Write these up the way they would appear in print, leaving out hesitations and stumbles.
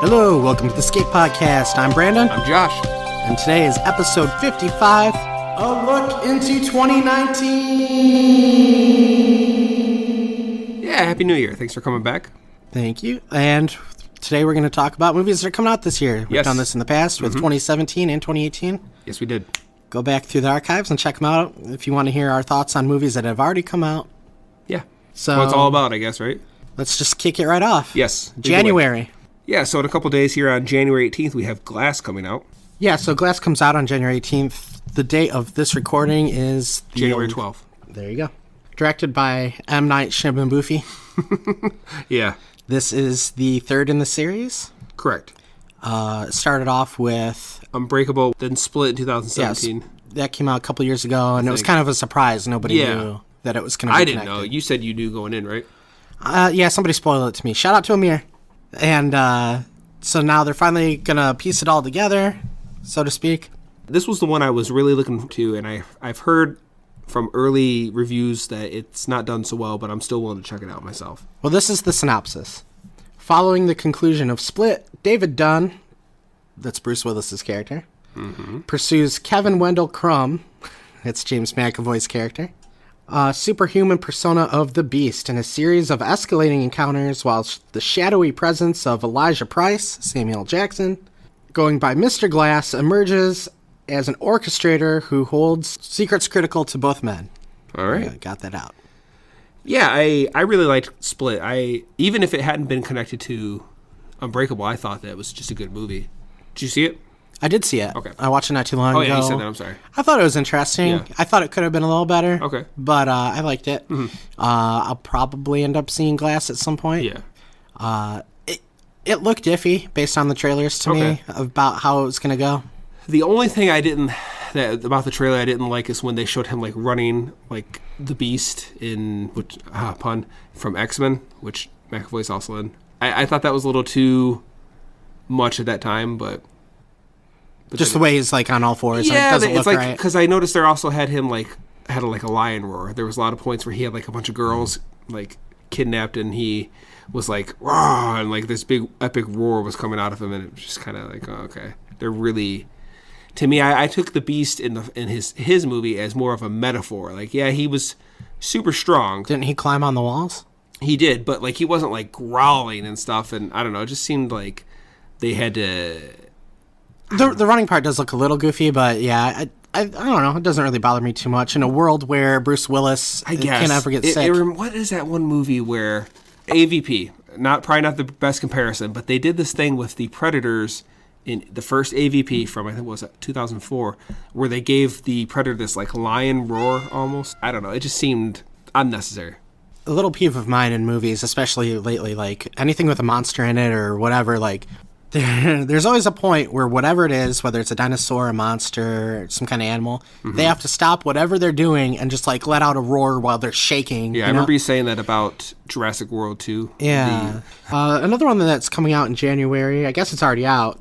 Hello, welcome to the Skate Podcast. I'm Brandon. I'm Josh. And today is episode 55, A Look into 2019. Yeah, Happy New Year. Thanks for coming back. Thank you. And today we're going to talk about movies that are coming out this year. We've done this in the past with 2017 and 2018. Yes, we did. Go back through the archives and check them out if you want to hear our thoughts on movies that have already come out. Yeah. So what it's all about, I guess, right? Let's just kick it right off. Yes. January. Yeah, so in a couple days here on January 18th, we have Glass coming out. Yeah, so Glass comes out on January 18th. The date of this recording is January 12th. There you go. Directed by M. Night Shyamalan. Yeah. This is the third in the series. Correct. It started off with Unbreakable, then Split in 2017. Yes, that came out a couple years ago, and it was kind of a surprise. Nobody knew that it was going to be connected. Know. You said you knew going in, right? Yeah, somebody spoiled it to me. Shout out to Amir. And so now they're finally going to piece it all together, so to speak. This was the one I was really looking to, and I've heard from early reviews that it's not done so well, but I'm still willing to check it out myself. Well, this is the synopsis. Following the conclusion of Split, David Dunn, that's Bruce Willis's character, pursues Kevin Wendell Crumb, that's James McAvoy's character, superhuman persona of the Beast, in a series of escalating encounters while the shadowy presence of Elijah Price, Samuel Jackson, going by Mr. Glass, emerges as an orchestrator who holds secrets critical to both men. All right. Yeah, got that out. Yeah, I really liked Split. Even if it hadn't been connected to Unbreakable, I thought that was just a good movie. Did you see it? I did see it. Okay. I watched it not too long ago. Oh, yeah, you said that. I'm sorry. I thought it was interesting. Yeah. I thought it could have been a little better. Okay. But I liked it. I'll probably end up seeing Glass at some point. Yeah. It looked iffy based on the trailers to me about how it was going to go. The only thing about the trailer I didn't like is when they showed him like running like the Beast in from X-Men, which McAvoy's also in. I thought that was a little too much at that time, but just the way he's like on all fours. Yeah, it doesn't it's look like right. Because I noticed there also had him had a lion roar. There was a lot of points where he had like a bunch of girls like kidnapped, and he was like raw, and like this big epic roar was coming out of him, and it was just kind of like, oh, okay, they're really. To me, I took the Beast in his movie as more of a metaphor. Like, yeah, he was super strong. Didn't he climb on the walls? He did, but like he wasn't like growling and stuff. And I don't know, it just seemed like they had to. The running part does look a little goofy, but yeah, I don't know. It doesn't really bother me too much in a world where Bruce Willis can't ever get sick. What is that one movie where AVP? Probably not the best comparison, but they did this thing with the Predators. In the first AVP from, I think, was 2004, where they gave the Predator this, like, lion roar almost. I don't know. It just seemed unnecessary. A little peeve of mine in movies, especially lately, like, anything with a monster in it or whatever, like, there's always a point where whatever it is, whether it's a dinosaur, a monster, some kind of animal, they have to stop whatever they're doing and just, like, let out a roar while they're shaking. Yeah, I remember you saying that about Jurassic World 2. Yeah. Another one that's coming out in January, I guess it's already out,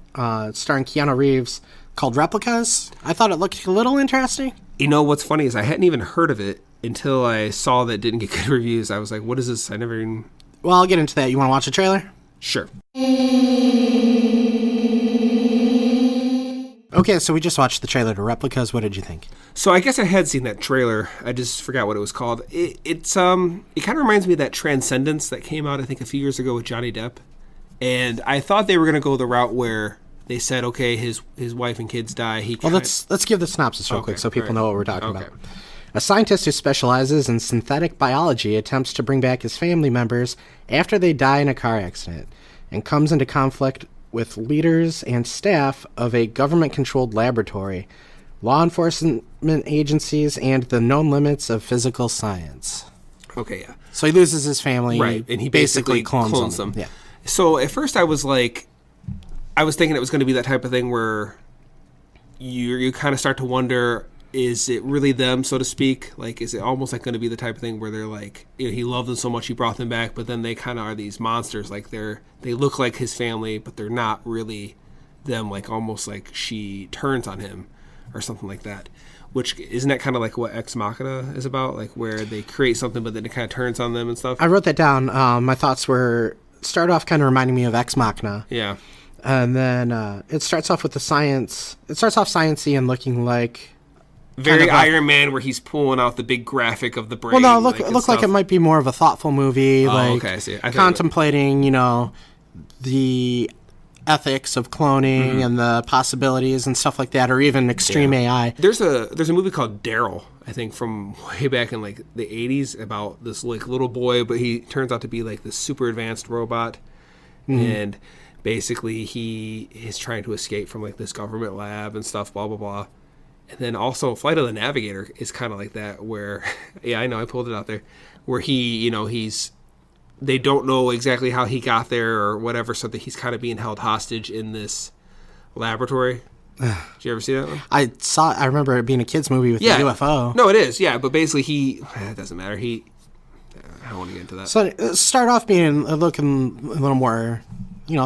starring Keanu Reeves, called Replicas. I thought it looked a little interesting. You know, what's funny is I hadn't even heard of it until I saw that it didn't get good reviews. I was like, what is this? I never even... Well, I'll get into that. You want to watch a trailer? Sure. Okay, so we just watched the trailer to Replicas. What did you think? So I guess I had seen that trailer. I just forgot what it was called. It kind of reminds me of that Transcendence that came out, I think, a few years ago with Johnny Depp. And I thought they were going to go the route where they said, okay, his wife and kids die. Let's give the synopsis real quick so people know what we're talking about. A scientist who specializes in synthetic biology attempts to bring back his family members after they die in a car accident and comes into conflict with leaders and staff of a government-controlled laboratory, law enforcement agencies, and the known limits of physical science. Okay, yeah. So he loses his family, right? And he basically clones them. Yeah. So at first I was thinking it was going to be that type of thing where you kind of start to wonder, is it really them, so to speak? Like, is it almost like going to be the type of thing where they're like, he loved them so much he brought them back, but then they kind of are these monsters. Like they look like his family, but they're not really them. Like almost like she turns on him or something like that. Which isn't that kind of like what Ex Machina is about? Like where they create something, but then it kind of turns on them and stuff. I wrote that down. My thoughts were start off kind of reminding me of Ex Machina. Yeah. And then it starts off with the science. It starts off sciencey and looking like very Iron Man, where he's pulling out the big graphic of the brain. Well, no, it looked like it might be more of a thoughtful movie, okay, I see. Contemplating, the ethics of cloning and the possibilities and stuff like that, or even extreme AI. There's a movie called Daryl, I think, from way back in like the 80s, about this like little boy, but he turns out to be like this super advanced robot, and basically he is trying to escape from like this government lab and stuff, blah blah blah. And then also Flight of the Navigator is kind of like that, where yeah, I know, I pulled it out there, where they don't know exactly how he got there or whatever, so that he's kind of being held hostage in this laboratory. Did you ever see that one? I remember it being a kid's movie with the UFO. No, it is, yeah, but basically it doesn't matter. I don't want to get into that. So start off looking a little more,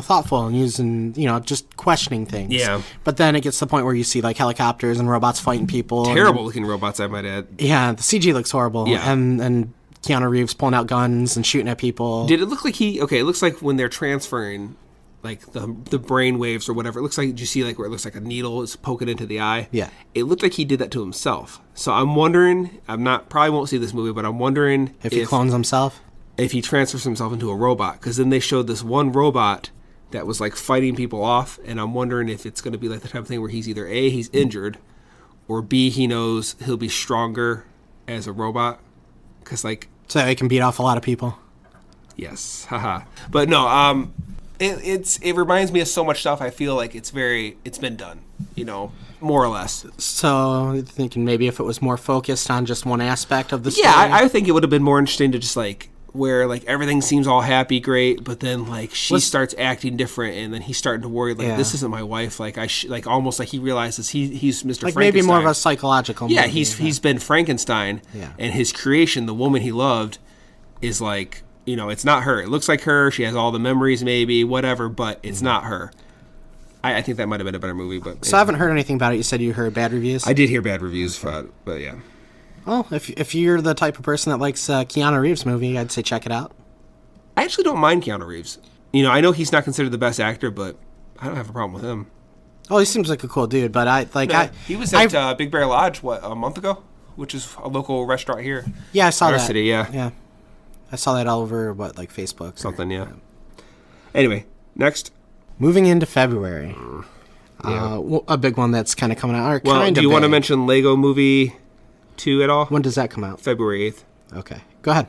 thoughtful and using, just questioning things. Yeah. But then it gets to the point where you see like helicopters and robots fighting people. Terrible looking robots, I might add. Yeah, the CG looks horrible. Yeah. And Keanu Reeves pulling out guns and shooting at people. Did it look like it looks like when they're transferring like the brain waves or whatever, it looks like, did you see like where it looks like a needle is poking into the eye? Yeah. It looked like he did that to himself. So I'm wondering, probably won't see this movie, but I'm wondering if he clones himself? If he transfers himself into a robot, because then they showed this one robot that was like fighting people off, and I'm wondering if it's going to be like the type of thing where he's either A, he's injured, or B, he knows he'll be stronger as a robot. Because like, so he can beat off a lot of people. Yes, haha. But no, it reminds me of so much stuff. I feel like it's been done, more or less. So thinking maybe if it was more focused on just one aspect of the story. Yeah, I think it would have been more interesting to just like where like everything seems all happy, great, but then like she starts acting different, and then he's starting to worry like this isn't my wife. Like like almost like he realizes he's Mr. Like Frankenstein. maybe more of a psychological movie. Yeah, he's been Frankenstein, and his creation, the woman he loved, is like, it's not her. It looks like her. She has all the memories, maybe whatever, but it's not her. I think that might have been a better movie, but so I haven't heard anything about it. You said you heard bad reviews. I did hear bad reviews for it, but yeah. Well, if you're the type of person that likes Keanu Reeves movie, I'd say check it out. I actually don't mind Keanu Reeves. I know he's not considered the best actor, but I don't have a problem with him. Oh, he seems like a cool dude, but he was at Big Bear Lodge a month ago, which is a local restaurant here. Yeah, I saw that. City, yeah. I saw that all over Facebook something. Yeah. Anyway, next. Moving into February, a big one that's kind of coming out. Do you want to mention Lego Movie 2 at all? When does that come out? February 8th. Okay, go ahead.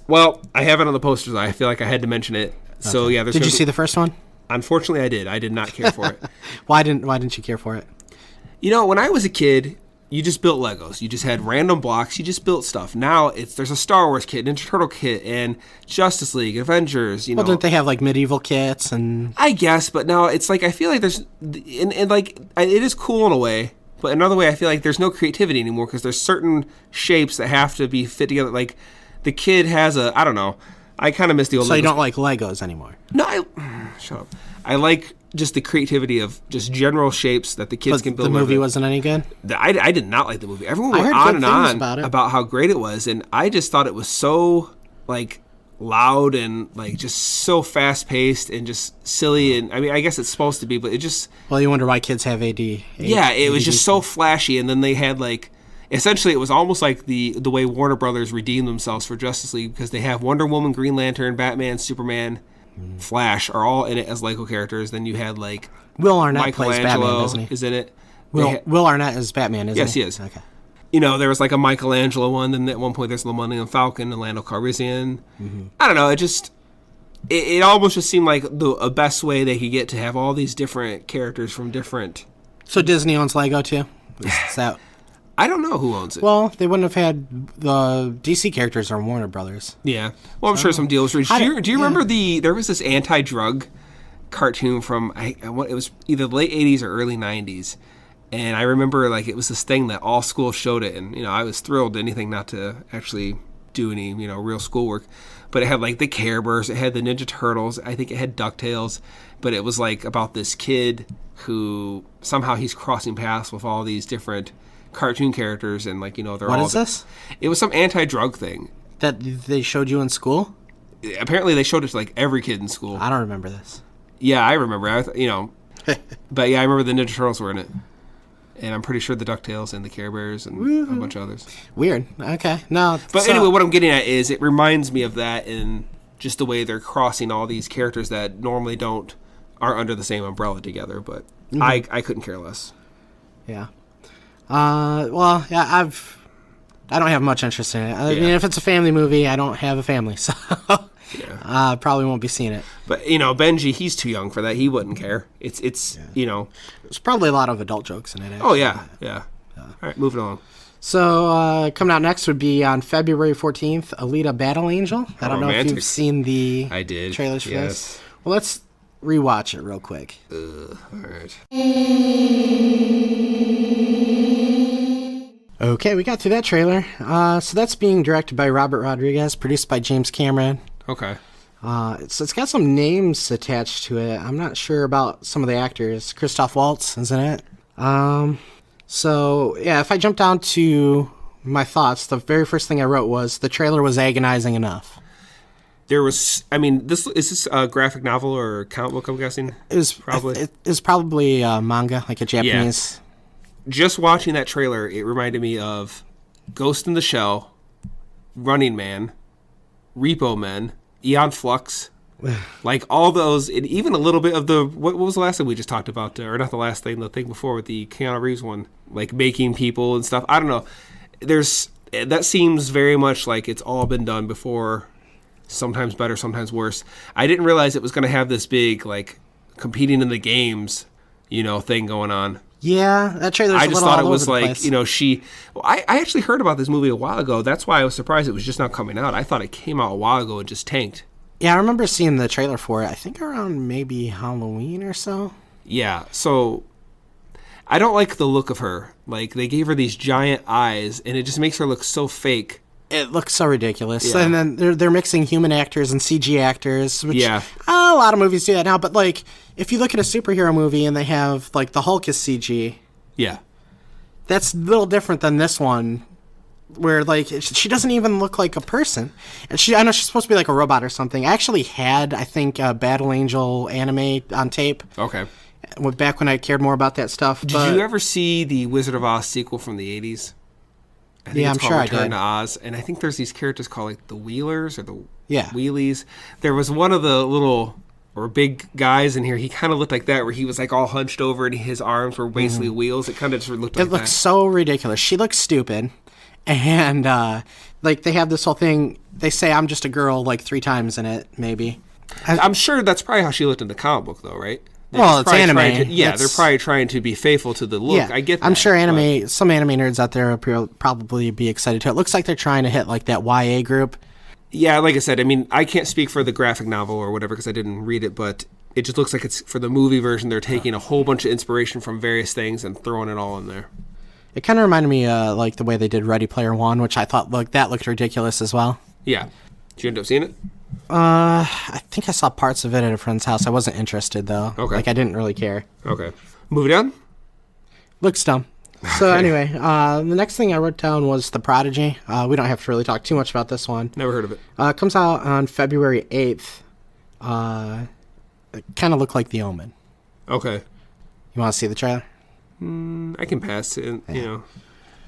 Well, I have it on the posters. I feel like I had to mention it. Okay. So yeah, did you see the first one? Unfortunately, I did. I did not care for it. Why didn't you care for it? When I was a kid, you just built Legos. You just had random blocks. You just built stuff. Now there's a Star Wars kit, Ninja Turtle kit, and Justice League, Avengers. Well, didn't they have like medieval kits and? I guess, but now it's like I feel like there's, and like it is cool in a way, but another way I feel like there's no creativity anymore because there's certain shapes that have to be fit together. Like the kid has I don't know. I kind of miss the old. So you don't like Legos anymore? No, shut up. I like just the creativity of just general shapes that the kids can build. The movie wasn't any good? I did not like the movie. Everyone went on and on about how great it was, and I just thought it was so like loud and like just so fast paced and just silly. And I mean, I guess it's supposed to be, but it just. Well, you wonder why kids have AD. Yeah, it was just so flashy, and then they had like. Essentially, it was almost like the way Warner Brothers redeemed themselves for Justice League because they have Wonder Woman, Green Lantern, Batman, Superman, Flash are all in it as Lego characters. Then you had like Will Arnett plays Batman, doesn't he? Is in it. Will Arnett is Batman, isn't he? Yes, he is. Okay. There was like a Michelangelo one. Then at one point there's the Millennium Falcon and Lando Calrissian. I don't know. It almost just seemed like a best way they could get to have all these different characters from different. So Disney owns Lego too? Is that? I don't know who owns it. Well, they wouldn't have had the DC characters on Warner Brothers. Yeah. Well, I'm sure some deals were. Do you remember there was this anti-drug cartoon from, it was either the late 80s or early 90s. And I remember like it was this thing that all schools showed it. And, I was thrilled anything not to actually do any, real schoolwork. But it had like the Care Bears. It had the Ninja Turtles. I think it had DuckTales. But it was like about this kid who somehow he's crossing paths with all these different cartoon characters, and like they're all. What is this? It was some anti-drug thing that they showed you in school. Apparently, they showed it to like every kid in school. I don't remember this. Yeah, I remember. But yeah, I remember the Ninja Turtles were in it. And I'm pretty sure the DuckTales and the Care Bears and a bunch of others. Weird. Okay. No. But anyway, what I'm getting at is it reminds me of that in just the way they're crossing all these characters that normally aren't under the same umbrella together. But I couldn't care less. Yeah. Well, yeah, I don't have much interest in it. I mean, if it's a family movie, I don't have a family, so probably won't be seeing it. But Benji, he's too young for that. He wouldn't care. It's There's probably a lot of adult jokes in it. Actually. Oh yeah. All right, moving along. So coming out next would be on February 14th, Alita Battle Angel. I don't know if romantic. you've seen the trailers for yes. this. Well, let's rewatch it real quick. All right. Okay, we got through that trailer. So that's being directed by Robert Rodriguez, produced by James Cameron. Okay. It's got some names attached to it. I'm not sure about some of the actors. Christoph Waltz is in it. So, yeah, if I jump down to my thoughts, the very first thing I wrote was the trailer was agonizing enough. Is this a graphic novel or comic book, I'm guessing? It was probably manga, like a Japanese... Yeah. Just watching that trailer, it reminded me of Ghost in the Shell, Running Man, Repo Men, Eon Flux, like all those, and even a little bit of the, what was the last thing we just talked about, or not the last thing, the thing before with the Keanu Reeves one, like making people and stuff. I don't know. That seems very much like it's all been done before, sometimes better, sometimes worse. I didn't realize it was going to have this big, like, competing in the games, thing going on. Yeah, that trailer's I a just little thought all it was over the like, place. I actually heard about this movie a while ago. That's why I was surprised it was just not coming out. I thought it came out a while ago and just tanked. Yeah, I remember seeing the trailer for it, I think around maybe Halloween or so. Yeah, so I don't like the look of her. Like, they gave her these giant eyes, and it just makes her look so fake. It looks so ridiculous. Yeah. And then they're mixing human actors and CG actors, which Yeah. a lot of movies do that now. But, like, if you look at a superhero movie and they have, like, the Hulk is CG... Yeah. That's a little different than this one, where, like, she doesn't even look like a person. And I know she's supposed to be like a robot or something. I actually had, I think, a Battle Angel anime on tape. Okay. Back when I cared more about that stuff. Did you ever see the Wizard of Oz sequel from the 80s? Yeah, I'm sure I did. Return to Oz. And I think there's these characters called, like, the Wheelers or the Wheelies. There was one of the little... or big guys in here, he kind of looked like that, where he was like all hunched over and his arms were basically wheels. It kind of just looked like that. It looks so ridiculous. She looks stupid. And, like, they have this whole thing. They say I'm just a girl, like, 3 times in it, maybe. I'm sure that's probably how she looked in the comic book, though, right? Well, it's anime. They're probably trying to be faithful to the look. Yeah, I get that. I'm sure some anime nerds out there will probably be excited too. It looks like they're trying to hit, like, that YA group. Yeah, like I said, I mean, I can't speak for the graphic novel or whatever because I didn't read it, but it just looks like it's for the movie version. They're taking a whole bunch of inspiration from various things and throwing it all in there. It kind of reminded me like the way they did Ready Player One, which I thought that looked ridiculous as well. Yeah. Did you end up seeing it? I think I saw parts of it at a friend's house. I wasn't interested, though. Okay. Like, I didn't really care. Okay. Moving on? Looks dumb. So anyway, the next thing I wrote down was The Prodigy. We don't have to really talk too much about this one. Never heard of it. It comes out on February 8th. It kind of looked like The Omen. Okay. You want to see the trailer? I can pass it.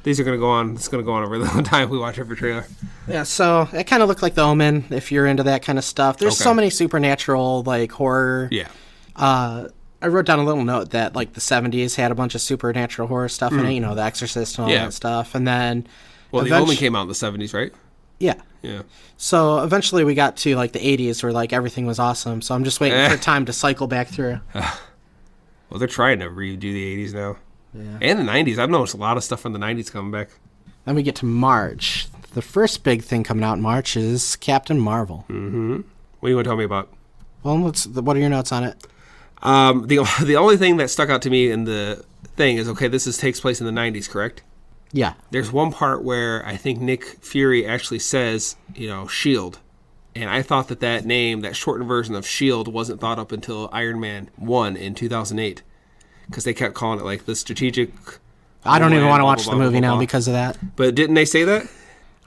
These are going to go on. It's going to go on over the time we watch every trailer. Yeah, so it kind of looked like The Omen, if you're into that kind of stuff. There's so many supernatural, like, horror. Yeah. I wrote down a little note that, like, the 70s had a bunch of supernatural horror stuff in it, The Exorcist and all that stuff. And then... Well, The Omen came out in the 70s, right? Yeah. Yeah. So eventually we got to, like, the 80s where, like, everything was awesome. So I'm just waiting for time to cycle back through. Well, they're trying to redo the 80s now. Yeah. And the 90s. I've noticed a lot of stuff from the 90s coming back. Then we get to March. The first big thing coming out in March is Captain Marvel. Mm-hmm. What do you want to tell me about? Well, what are your notes on it? The only thing that stuck out to me in the thing is, okay, takes place in the 90s, correct? Yeah. There's one part where I think Nick Fury actually says, S.H.I.E.L.D. And I thought that name, that shortened version of S.H.I.E.L.D. wasn't thought up until Iron Man 1 in 2008. Because they kept calling it, like, the strategic... I don't even want to watch the movie now because of that. But didn't they say that?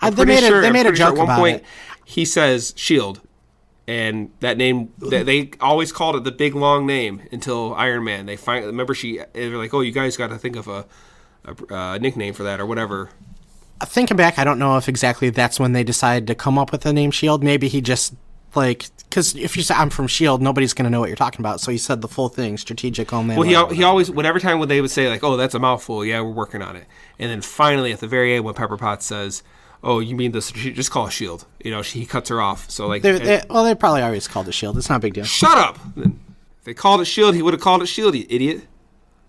They made a joke at one about point, it. He says S.H.I.E.L.D. And that name, they always called it the big long name until Iron Man. They finally remember they're like, oh, you guys got to think of a nickname for that or whatever. Thinking back, I don't know if exactly that's when they decided to come up with the name S.H.I.E.L.D. Maybe he just, like, because if you say I'm from S.H.I.E.L.D., nobody's going to know what you're talking about. So he said the full thing, strategic homeland. Well, he always, every time when they would say, like, oh, that's a mouthful, yeah, we're working on it. And then finally, at the very end, when Pepper Potts says, oh, you mean just call it S.H.I.E.L.D. You know, he cuts her off. So, like... they probably always called it S.H.I.E.L.D. It's not a big deal. Shut up! If they called it S.H.I.E.L.D., he would have called it S.H.I.E.L.D., you idiot.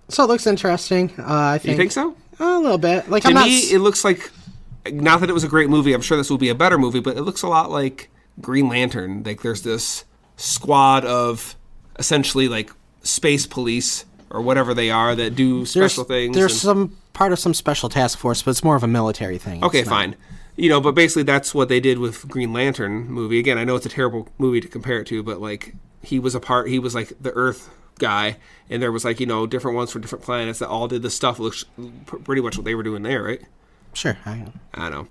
So it looks interesting, I think. You think so? A little bit. Like, to me, it looks like... Not that it was a great movie. I'm sure this will be a better movie, but it looks a lot like Green Lantern. Like, there's this squad of essentially, like, space police or whatever they are that do special things. There's some part of some special task force, but it's more of a military thing. Okay, fine. You know, but basically that's what they did with Green Lantern movie. Again, I know it's a terrible movie to compare it to, but, like, he was like the Earth guy, and there was, like, you know, different ones for different planets that all did the stuff. It looks pretty much what they were doing there, right? Sure. I know.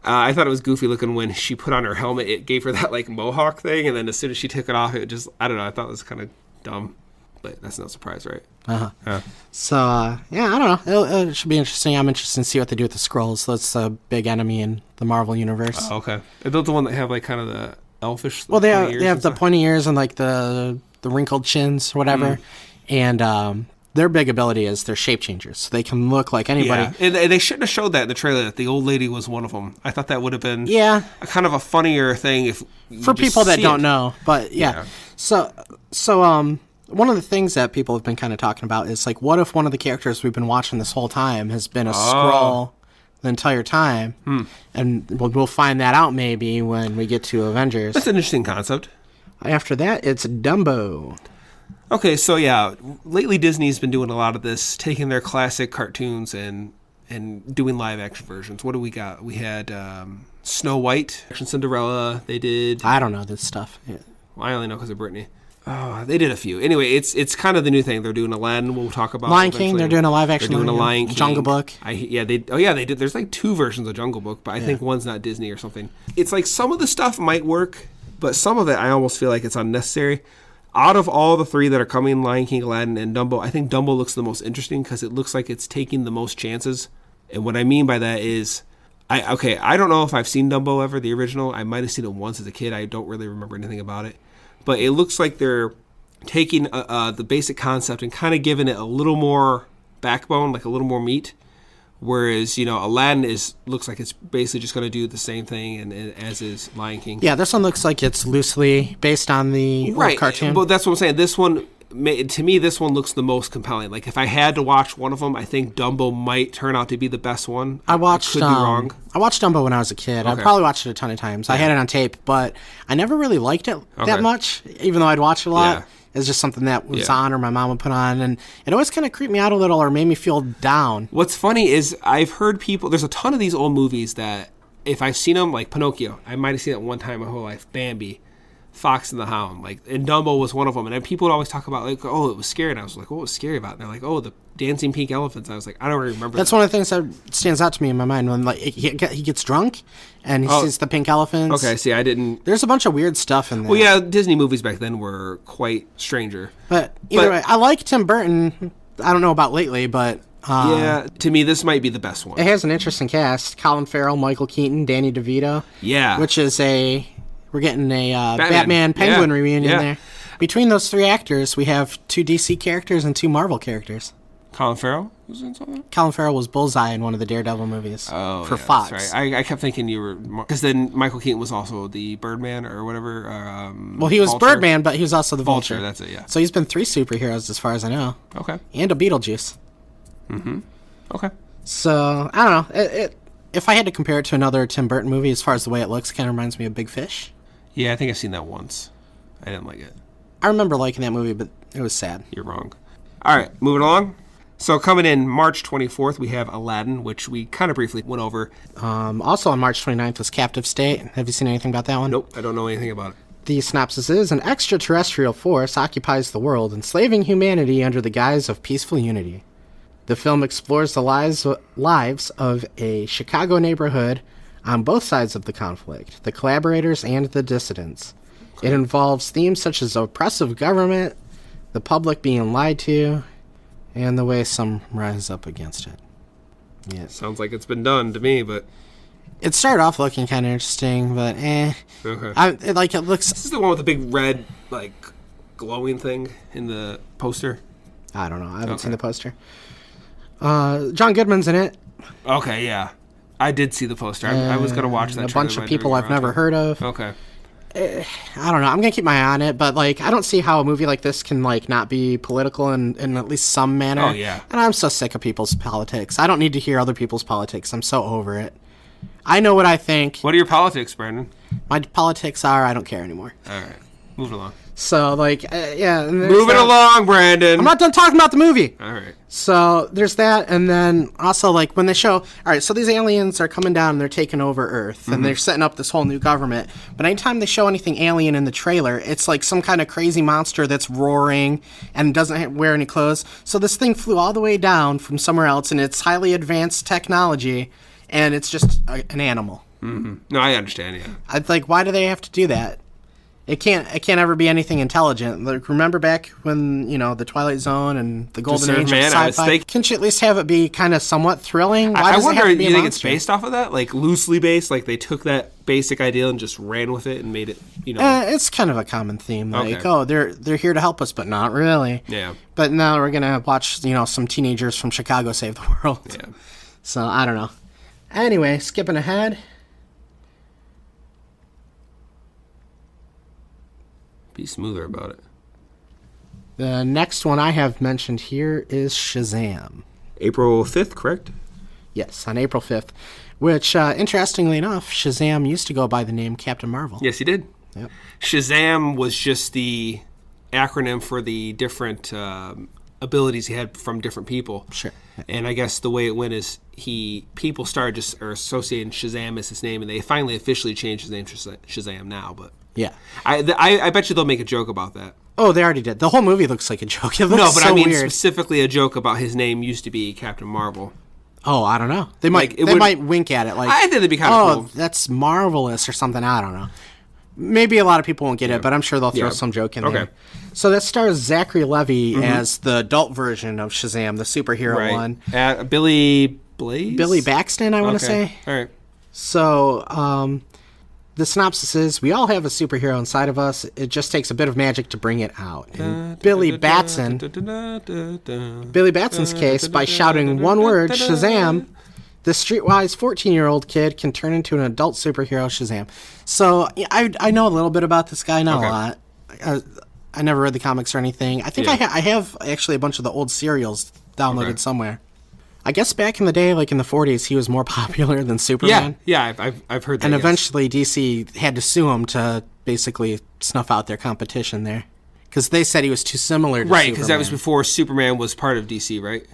I thought it was goofy looking when she put on her helmet. It gave her that, like, mohawk thing, and then as soon as she took it off, it just, I don't know, I thought it was kind of dumb. But that's no surprise, right? Uh-huh. So, yeah, I don't know. It should be interesting. I'm interested to see what they do with the Skrulls. That's a big enemy in the Marvel Universe. Oh, okay. Are those the one that have, like, kind of the elfish... Well, they have the pointy ears and, like, the wrinkled chins or whatever. And their big ability is they're shape changers. So they can look like anybody. Yeah. And they shouldn't have showed that in the trailer, that the old lady was one of them. I thought that would have been a kind of a funnier thing if for people that don't know. But, yeah. So one of the things that people have been kind of talking about is, like, what if one of the characters we've been watching this whole time has been a Skrull the entire time? And we'll find that out maybe when we get to Avengers. That's an interesting concept. After that, it's Dumbo. Okay, so yeah, lately Disney's been doing a lot of this, taking their classic cartoons and doing live action versions. What do we got? We had Snow White, Cinderella. They did... I don't know this stuff. Yeah. Well, I only know because of Britney. Oh, they did a few. Anyway, it's kind of the new thing. They're doing Aladdin. We'll talk about Lion King. They're doing a live action. They're doing a Lion King. Jungle Book. They did. There's like 2 versions of Jungle Book, but I think one's not Disney or something. It's like some of the stuff might work, but some of it I almost feel like it's unnecessary. Out of all the 3 that are coming, Lion King, Aladdin, and Dumbo, I think Dumbo looks the most interesting because it looks like it's taking the most chances. And what I mean by that is, I don't know if I've seen Dumbo ever, the original. I might have seen it once as a kid. I don't really remember anything about it. But it looks like they're taking the basic concept and kind of giving it a little more backbone, like a little more meat. Whereas, you know, Aladdin looks like it's basically just going to do the same thing and as is Lion King. Yeah, this one looks like it's loosely based on the old cartoon. But that's what I'm saying. This one, to me, this one looks the most compelling. Like, if I had to watch one of them, I think Dumbo might turn out to be the best one. I could be wrong. I watched Dumbo when I was a kid. Okay. I probably watched it a ton of times. I had it on tape, but I never really liked it that much, even though I'd watch it a lot. Yeah. It's just something that was on or my mom would put on, and it always kind of creeped me out a little or made me feel down. What's funny is I've heard people, there's a ton of these old movies that if I've seen them, like Pinocchio, I might have seen it one time my whole life, Bambi, Fox and the Hound, like, and Dumbo was one of them. And then people would always talk about, like, oh, it was scary. And I was like, what was scary about it? And they're like, oh, the dancing pink elephants. And I was like, I don't really remember. That's one of the things that stands out to me in my mind when, like, he gets drunk and he sees the pink elephants. Okay, see, I didn't. There's a bunch of weird stuff in there. Well, yeah, Disney movies back then were quite stranger. But either way, I like Tim Burton. I don't know about lately, but yeah, to me, this might be the best one. It has an interesting cast: Colin Farrell, Michael Keaton, Danny DeVito. Yeah, which is we're getting a Batman Penguin reunion there. Between those 3 actors, we have 2 DC characters and 2 Marvel characters. Colin Farrell was in something? Colin Farrell was Bullseye in one of the Daredevil movies for Fox. That's right. I kept thinking you were... Because then Michael Keaton was also the Birdman or whatever. Well, he was Vulture. Birdman, but he was also the Vulture. That's it, yeah. So he's been 3 superheroes as far as I know. Okay. And a Beetlejuice. Mm-hmm. Okay. So, I don't know. If I had to compare it to another Tim Burton movie, as far as the way it looks, it kind of reminds me of Big Fish. Yeah, I think I've seen that once. I didn't like it. I remember liking that movie, but it was sad. You're wrong. All right, moving along. So coming in March 24th, we have Aladdin, which we kind of briefly went over. Also on March 29th was Captive State. Have you seen anything about that one? Nope, I don't know anything about it. The synopsis is, an extraterrestrial force occupies the world, enslaving humanity under the guise of peaceful unity. The film explores the lives of a Chicago neighborhood on both sides of the conflict, the collaborators and the dissidents. It involves themes such as oppressive government, the public being lied to, and the way some rise up against it. Yeah. Sounds like it's been done to me, but... It started off looking kind of interesting, but Okay. It looks... This is the one with the big red, like, glowing thing in the poster? I don't know. I haven't seen the poster. John Goodman's in it. Okay, yeah. I did see the poster. I was going to watch that. A bunch of people I've never heard of. Okay. I don't know. I'm going to keep my eye on it, but, like, I don't see how a movie like this can, like, not be political in at least some manner. Oh, yeah. And I'm so sick of people's politics. I don't need to hear other people's politics. I'm so over it. I know what I think. What are your politics, Brandon? My politics are I don't care anymore. All right. Moving along. So, like, yeah. Moving along, Brandon. I'm not done talking about the movie. All right. So, there's that. And then also, like, when they show... All right, so these aliens are coming down and they're taking over Earth. And they're setting up this whole new government. But anytime they show anything alien in the trailer, it's like some kind of crazy monster that's roaring and doesn't wear any clothes. So this thing flew all the way down from somewhere else, and it's highly advanced technology, and it's just an animal. Mm-hmm. No, I understand, yeah. I'd like, why do they have to do that? It can't ever be anything intelligent. Like, remember back when, the Twilight Zone and the Golden Age of sci-fi? Can't you at least have it be kind of somewhat thrilling? Why does it have to be a monster? You think it's based off of that? Like, loosely based? Like, they took that basic idea and just ran with it and made it, It's kind of a common theme. Like, they're here to help us, but not really. Yeah. But now we're going to watch, some teenagers from Chicago save the world. Yeah. So, I don't know. Anyway, skipping ahead. Be smoother about it. The next one I have mentioned here is Shazam. April 5th, correct? Yes, on April 5th. Which, interestingly enough, Shazam used to go by the name Captain Marvel. Yes, he did. Yep. Shazam was just the acronym for the different abilities he had from different people. Sure. And I guess the way it went is people started associating Shazam as his name, and they finally officially changed his name to Shazam now, but... Yeah. I bet you they'll make a joke about that. Oh, they already did. The whole movie looks like a joke. It looks no, but so I mean weird. Specifically a joke about his name used to be Captain Marvel. Oh, I don't know. They might wink at it. Like, I think it'd be kind of cool. Oh, that's marvelous or something. I don't know. Maybe a lot of people won't get it, but I'm sure they'll throw some joke in there. So that stars Zachary Levi as the adult version of Shazam, the superhero one. Billy Blaze? Billy Baxton, I want to say. All right. So, the synopsis is, we all have a superhero inside of us. It just takes a bit of magic to bring it out. In Billy Batson's case, by shouting one word, Shazam, the streetwise 14-year-old kid can turn into an adult superhero, Shazam. So I know a little bit about this guy, not a lot. I never read the comics or anything. I think I have actually a bunch of the old serials downloaded somewhere. I guess back in the day, like in the 40s, he was more popular than Superman. Yeah, I've heard that. And eventually DC had to sue him to basically snuff out their competition there. Because they said he was too similar to Superman. Right, because that was before Superman was part of DC, right?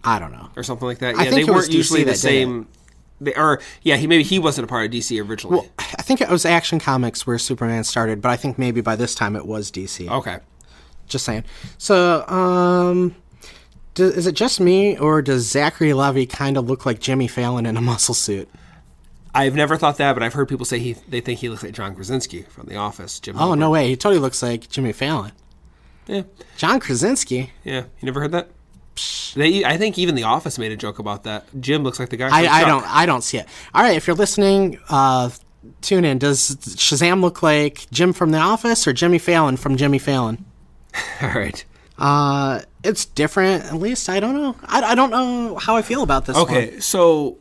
I don't know. Or something like that. I think they weren't DC usually the same. He wasn't a part of DC originally. Well, I think it was Action Comics where Superman started, but I think maybe by this time it was DC. Okay. Just saying. So, is it just me, or does Zachary Levi kind of look like Jimmy Fallon in a muscle suit? I've never thought that, but I've heard people say they think he looks like John Krasinski from The Office. Jim Halpert. No way. He totally looks like Jimmy Fallon. Yeah. John Krasinski? Yeah. You never heard that? I think even The Office made a joke about that. Jim looks like the guy from I don't see it. All right, if you're listening, tune in. Does Shazam look like Jim from The Office or Jimmy Fallon from Jimmy Fallon? All right. It's different, at least. I don't know. I don't know how I feel about this one. Okay, so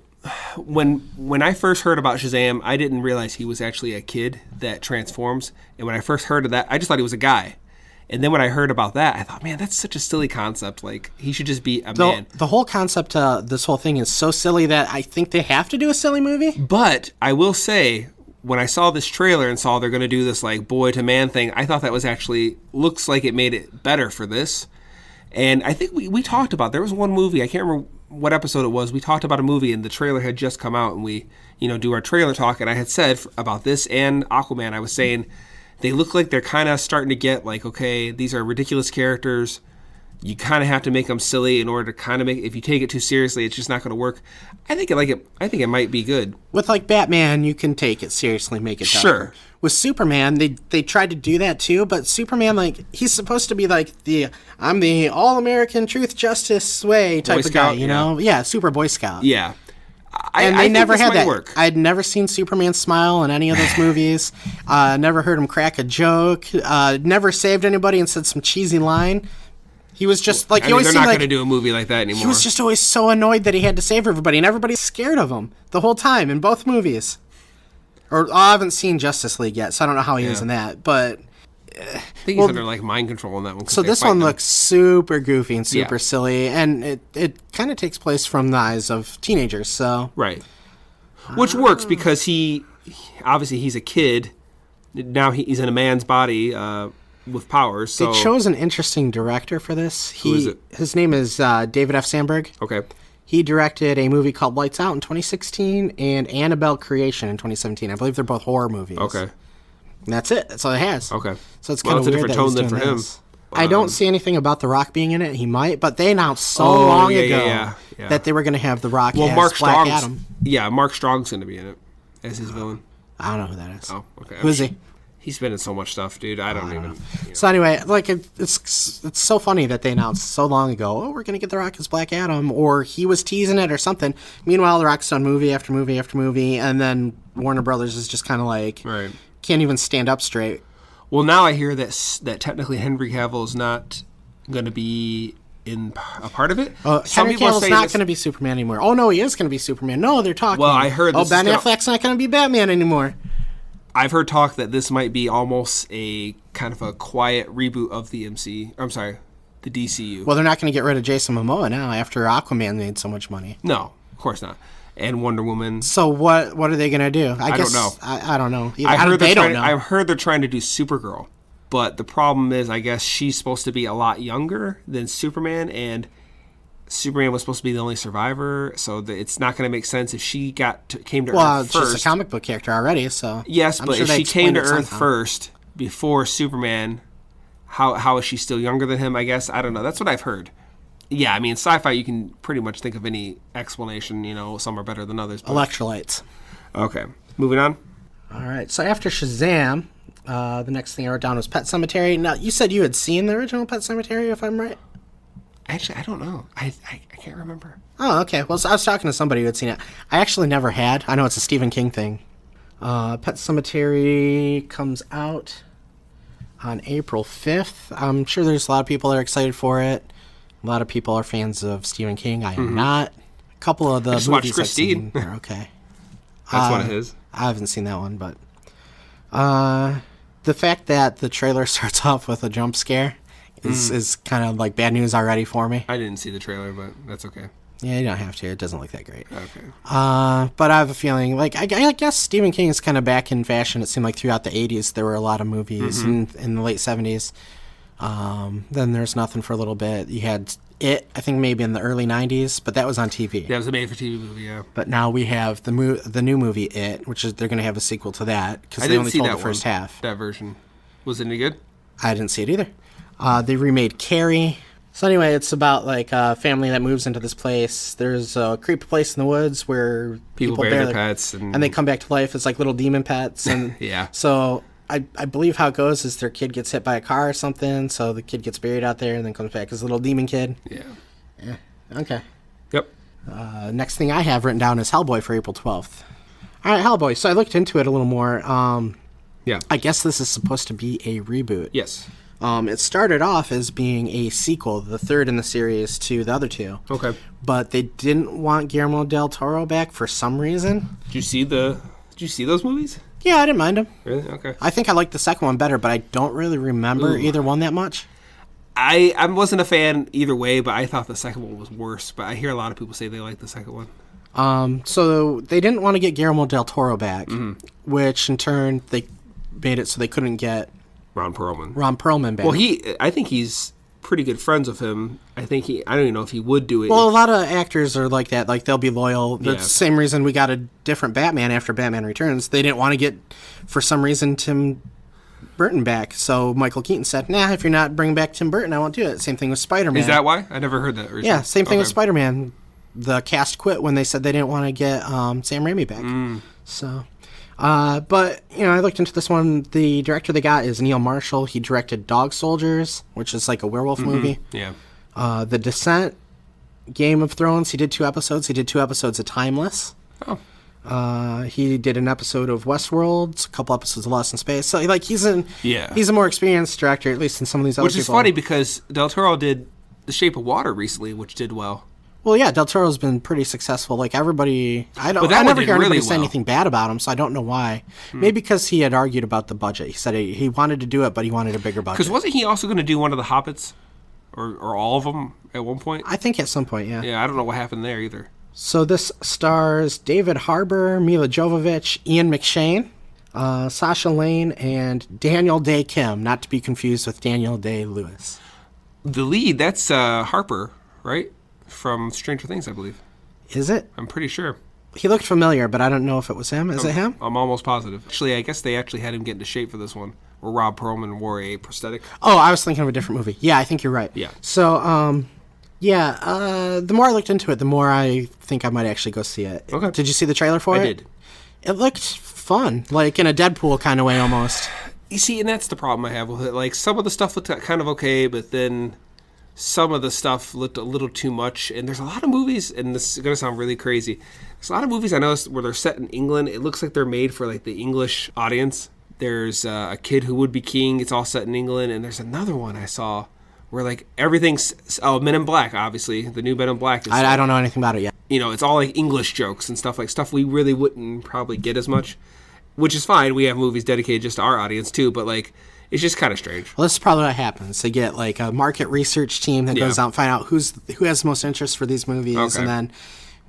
when I first heard about Shazam, I didn't realize he was actually a kid that transforms. And when I first heard of that, I just thought he was a guy. And then when I heard about that, I thought, man, that's such a silly concept. Like, he should just be a man. The whole concept this whole thing is so silly that I think they have to do a silly movie. But I will say, when I saw this trailer and saw they're going to do this, like, boy to man thing, I thought that was actually, looks like it made it better for this. And I think we talked about, there was one movie, I can't remember what episode it was, we talked about a movie and the trailer had just come out and we, do our trailer talk, and I had said about this and Aquaman, I was saying, they look like they're kind of starting to get like, okay, these are ridiculous characters. You kind of have to make them silly in order to kind of make. If you take it too seriously, it's just not going to work. I think it might be good. With like Batman, you can take it seriously, make it dumb. Sure. with Superman, they tried to do that too, but Superman, like, he's supposed to be like I'm the all-American truth, justice way type of guy, you know? Yeah, super Boy Scout. Yeah. And they never had that. Work. I'd never seen Superman smile in any of those movies. Never heard him crack a joke. Never saved anybody and said some cheesy line. He was just like, they're not going to do a movie like that anymore. He was just always so annoyed that he had to save everybody, and everybody's scared of him the whole time in both movies. Or I haven't seen Justice League yet, so I don't know how he is in that. But I think he's under like mind control in that one. So this one looks super goofy and super silly, and it kind of takes place from the eyes of teenagers. So right, which works because he obviously he's a kid. Now he's in a man's body. With powers. So. They chose an interesting director for this. Who is it? His name is David F. Sandberg. Okay. He directed a movie called Lights Out in 2016 and Annabelle Creation in 2017. I believe they're both horror movies. Okay. And that's it. That's all it has. Okay. So it's kind of a different tone than for him. I don't see anything about The Rock being in it. He might, but they announced so long ago that they were going to have The Rock as Black Adam. Yeah, Mark Strong's going to be in it as his villain. I don't know who that is. Oh, okay. Who is he? He's been in so much stuff, dude. I don't even. You know. So anyway, like it's so funny that they announced so long ago, oh, we're gonna get The Rock as Black Adam, or he was teasing it or something. Meanwhile, The Rock's done movie after movie after movie, and then Warner Brothers is just kind of like, can't even stand up straight. Well, now I hear that technically Henry Cavill is not going to be in a part of it. Henry Cavill's not going to be Superman anymore. Oh no, he is going to be Superman. No, they're talking. Well, I heard. Ben Affleck's not going to be Batman anymore. I've heard talk that this might be almost a kind of a quiet reboot of the the DCU. Well, they're not going to get rid of Jason Momoa now after Aquaman made so much money. No, of course not. And Wonder Woman. So what are they going to do? I don't know. I don't know. I've heard they're trying to do Supergirl, but the problem is, I guess she's supposed to be a lot younger than Superman, and Superman was supposed to be the only survivor, so it's not going to make sense if she came to Earth first. Well, she's a comic book character already, so... Yes, but if she came to Earth first, before Superman, how is she still younger than him, I guess? I don't know. That's what I've heard. Yeah, I mean, sci-fi, you can pretty much think of any explanation, some are better than others. But... Electrolytes. Okay, moving on. All right, so after Shazam, the next thing I wrote down was Pet Sematary. Now, you said you had seen the original Pet Sematary, if I'm right? Actually, I don't know. I can't remember. Oh, okay. Well, so I was talking to somebody who had seen it. I actually never had. I know it's a Stephen King thing. Pet Sematary comes out on April 5th. I'm sure there's a lot of people that are excited for it. A lot of people are fans of Stephen King. I am not. A couple of the movies I've seen are okay. That's one of his. I haven't seen that one, but the fact that the trailer starts off with a jump scare is kind of like bad news already for me. I didn't see the trailer, but that's okay. Yeah, you don't have to. It doesn't look that great. Okay. But I have a feeling, like, I guess Stephen King is kind of back in fashion. It seemed like throughout the 80s there were a lot of movies, in the late 70s. Then there's nothing for a little bit. You had It, I think maybe in the early 90s, but that was on TV. Yeah, it was a made-for-TV movie, yeah. But now we have the new movie, It, which is they're going to have a sequel to that, because they only told the first half. That version. Was it any good? I didn't see it either. They remade Carrie. So anyway, it's about like a family that moves into this place. There's a creepy place in the woods where people bury their pets. And they come back to life as like little demon pets. And yeah. So I believe how it goes is their kid gets hit by a car or something, so the kid gets buried out there and then comes back as a little demon kid. Yeah. Okay. Yep. Next thing I have written down is Hellboy for April 12th. All right, Hellboy. So I looked into it a little more. Yeah. I guess this is supposed to be a reboot. Yes. It started off as being a sequel, the third in the series to the other two. Okay. But they didn't want Guillermo del Toro back for some reason. Did you see those movies? Yeah, I didn't mind them. Really? Okay. I think I liked the second one better, but I don't really remember either one that much. I wasn't a fan either way, but I thought the second one was worse. But I hear a lot of people say they like the second one. So they didn't want to get Guillermo del Toro back, which in turn they made it so they couldn't get Ron Perlman back. Well, I think he's pretty good friends with him. I don't even know if he would do it. Well, a lot of actors are like that. Like, they'll be loyal. That's the same reason we got a different Batman after Batman Returns. They didn't want to get, for some reason, Tim Burton back. So Michael Keaton said, nah, if you're not bringing back Tim Burton, I won't do it. Same thing with Spider-Man. Is that why? I never heard that recently. Yeah, same thing with Spider-Man. The cast quit when they said they didn't want to get Sam Raimi back. So... But, I looked into this one. The director they got is Neil Marshall. He directed Dog Soldiers, which is like a werewolf movie. Yeah. The Descent, Game of Thrones. He did 2 episodes. He did 2 episodes of Timeless. Oh. He did an episode of Westworld, a couple episodes of Lost in Space. So, like, he's a more experienced director, at least than some of these other people. Which is funny because Del Toro did The Shape of Water recently, which did well. Well, yeah, Del Toro's been pretty successful. Like, everybody... I never hear anybody say anything bad about him, so I don't know why. Maybe because he had argued about the budget. He said he wanted to do it, but he wanted a bigger budget. Because wasn't he also going to do one of the Hobbits? Or all of them at one point? I think at some point, yeah. Yeah, I don't know what happened there either. So this stars David Harbour, Mila Jovovich, Ian McShane, Sasha Lane, and Daniel Day Kim, not to be confused with Daniel Day-Lewis. The lead, that's Harper, right? From Stranger Things, I believe. Is it? I'm pretty sure. He looked familiar, but I don't know if it was him. Is it him? I'm almost positive. Actually, I guess they actually had him get into shape for this one, where Rob Perlman wore a prosthetic. Oh, I was thinking of a different movie. Yeah, I think you're right. Yeah. So, the more I looked into it, the more I think I might actually go see it. Okay. Did you see the trailer for it? I did. It looked fun, like in a Deadpool kind of way almost. You see, and that's the problem I have with it. Like, some of the stuff looked kind of okay, but then some of the stuff looked a little too much. And there's a lot of movies, and this is going to sound really crazy. There's a lot of movies I noticed where they're set in England. It looks like they're made for, like, the English audience. There's a Kid Who Would Be King. It's all set in England. And there's another one I saw where, like, everything's... Oh, Men in Black, obviously. The new Men in Black. Is, I don't know anything about it yet. It's all, like, English jokes and stuff we really wouldn't probably get as much. Which is fine. We have movies dedicated just to our audience, too. But, like, it's just kind of strange. Well, this is probably what happens. They get, like, a market research team that goes out and find out who has the most interest for these movies. Okay. And then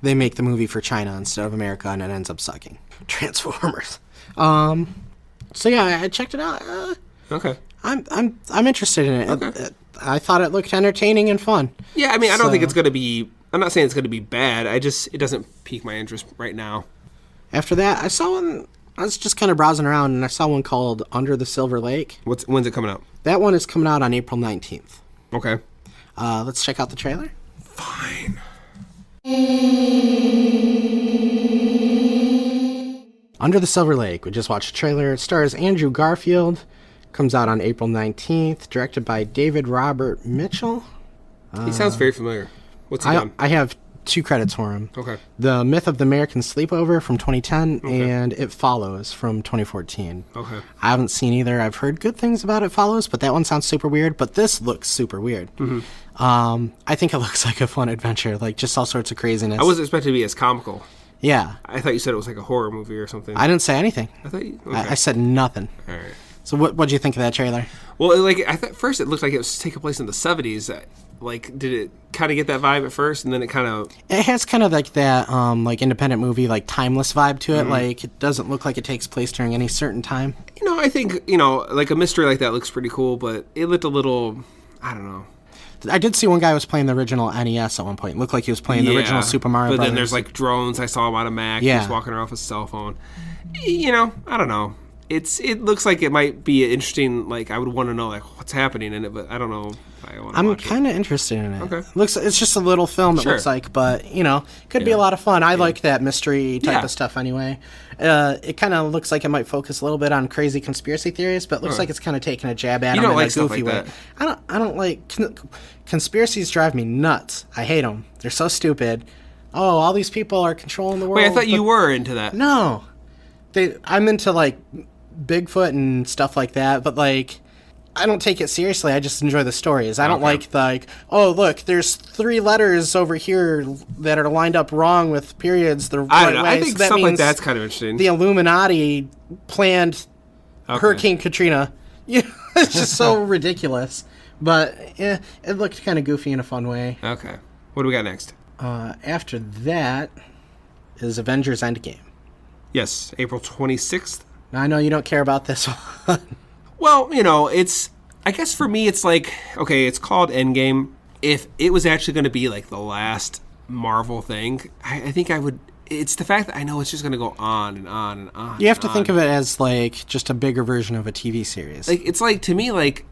they make the movie for China instead of America, and it ends up sucking. Transformers. So, yeah, I checked it out. Okay. I'm interested in it. Okay. I thought it looked entertaining and fun. Yeah, I mean, I don't think it's going to be... I'm not saying it's going to be bad. It doesn't pique my interest right now. After that, I saw one... I was just kind of browsing around, and I saw one called Under the Silver Lake. When's it coming out? That one is coming out on April 19th. Okay. Let's check out the trailer. Fine. Under the Silver Lake. We just watched a trailer. It stars Andrew Garfield. Comes out on April 19th. Directed by David Robert Mitchell. He sounds very familiar. What's he done? I have 2 credits for him. Okay. The Myth of the American Sleepover from 2010 and It Follows from 2014. Okay. I haven't seen either. I've heard good things about It Follows, but that one sounds super weird. But this looks super weird. Mm-hmm. I think it looks like a fun adventure, like just all sorts of craziness. I wasn't expecting to be as comical. Yeah. I thought you said it was like a horror movie or something. I didn't say anything. I thought you... Okay. I said nothing. All right. So what'd you think of that trailer? Well, like I thought first it looked like it was taking place in the 70s. Like, did it kind of get that vibe at first, and then it kind of... It has kind of like that, like independent movie, like timeless vibe to it. Mm-hmm. Like it doesn't look like it takes place during any certain time. I think like a mystery like that looks pretty cool, but it looked a little, I don't know. I did see one guy was playing the original NES at one point. It looked like he was playing the original Super Mario Brothers. But then there's like drones. I saw him on a Mac. Yeah. He was walking around with his cell phone. I don't know. It looks like it might be interesting. Like I would want to know like what's happening in it, but I don't know. I'm kind of interested in it. Okay. It's just a little film. It looks like, but could be a lot of fun. I like that mystery type of stuff anyway. It kind of looks like it might focus a little bit on crazy conspiracy theories, but it looks like it's kind of taking a jab at them in a goofy way. I don't like conspiracies. Drive me nuts. I hate them. They're so stupid. Oh, all these people are controlling the world. Wait, I thought you were into that. No, I'm into like Bigfoot and stuff like that, but like. I don't take it seriously. I just enjoy the stories. I don't like, oh, look, there's 3 letters over here that are lined up wrong with periods the right way. I think so stuff like that's kind of interesting. The Illuminati planned Hurricane Katrina. It's just so ridiculous. But it looked kind of goofy in a fun way. Okay. What do we got next? After that is Avengers Endgame. Yes, April 26th. Now, I know you don't care about this one. Well, I guess for me, it's like, okay, it's called Endgame. If it was actually going to be like the last Marvel thing, I think I would, it's the fact that I know it's just going to go on and on and on. You have to think of it as like just a bigger version of a TV series. Like, it's like, to me, like,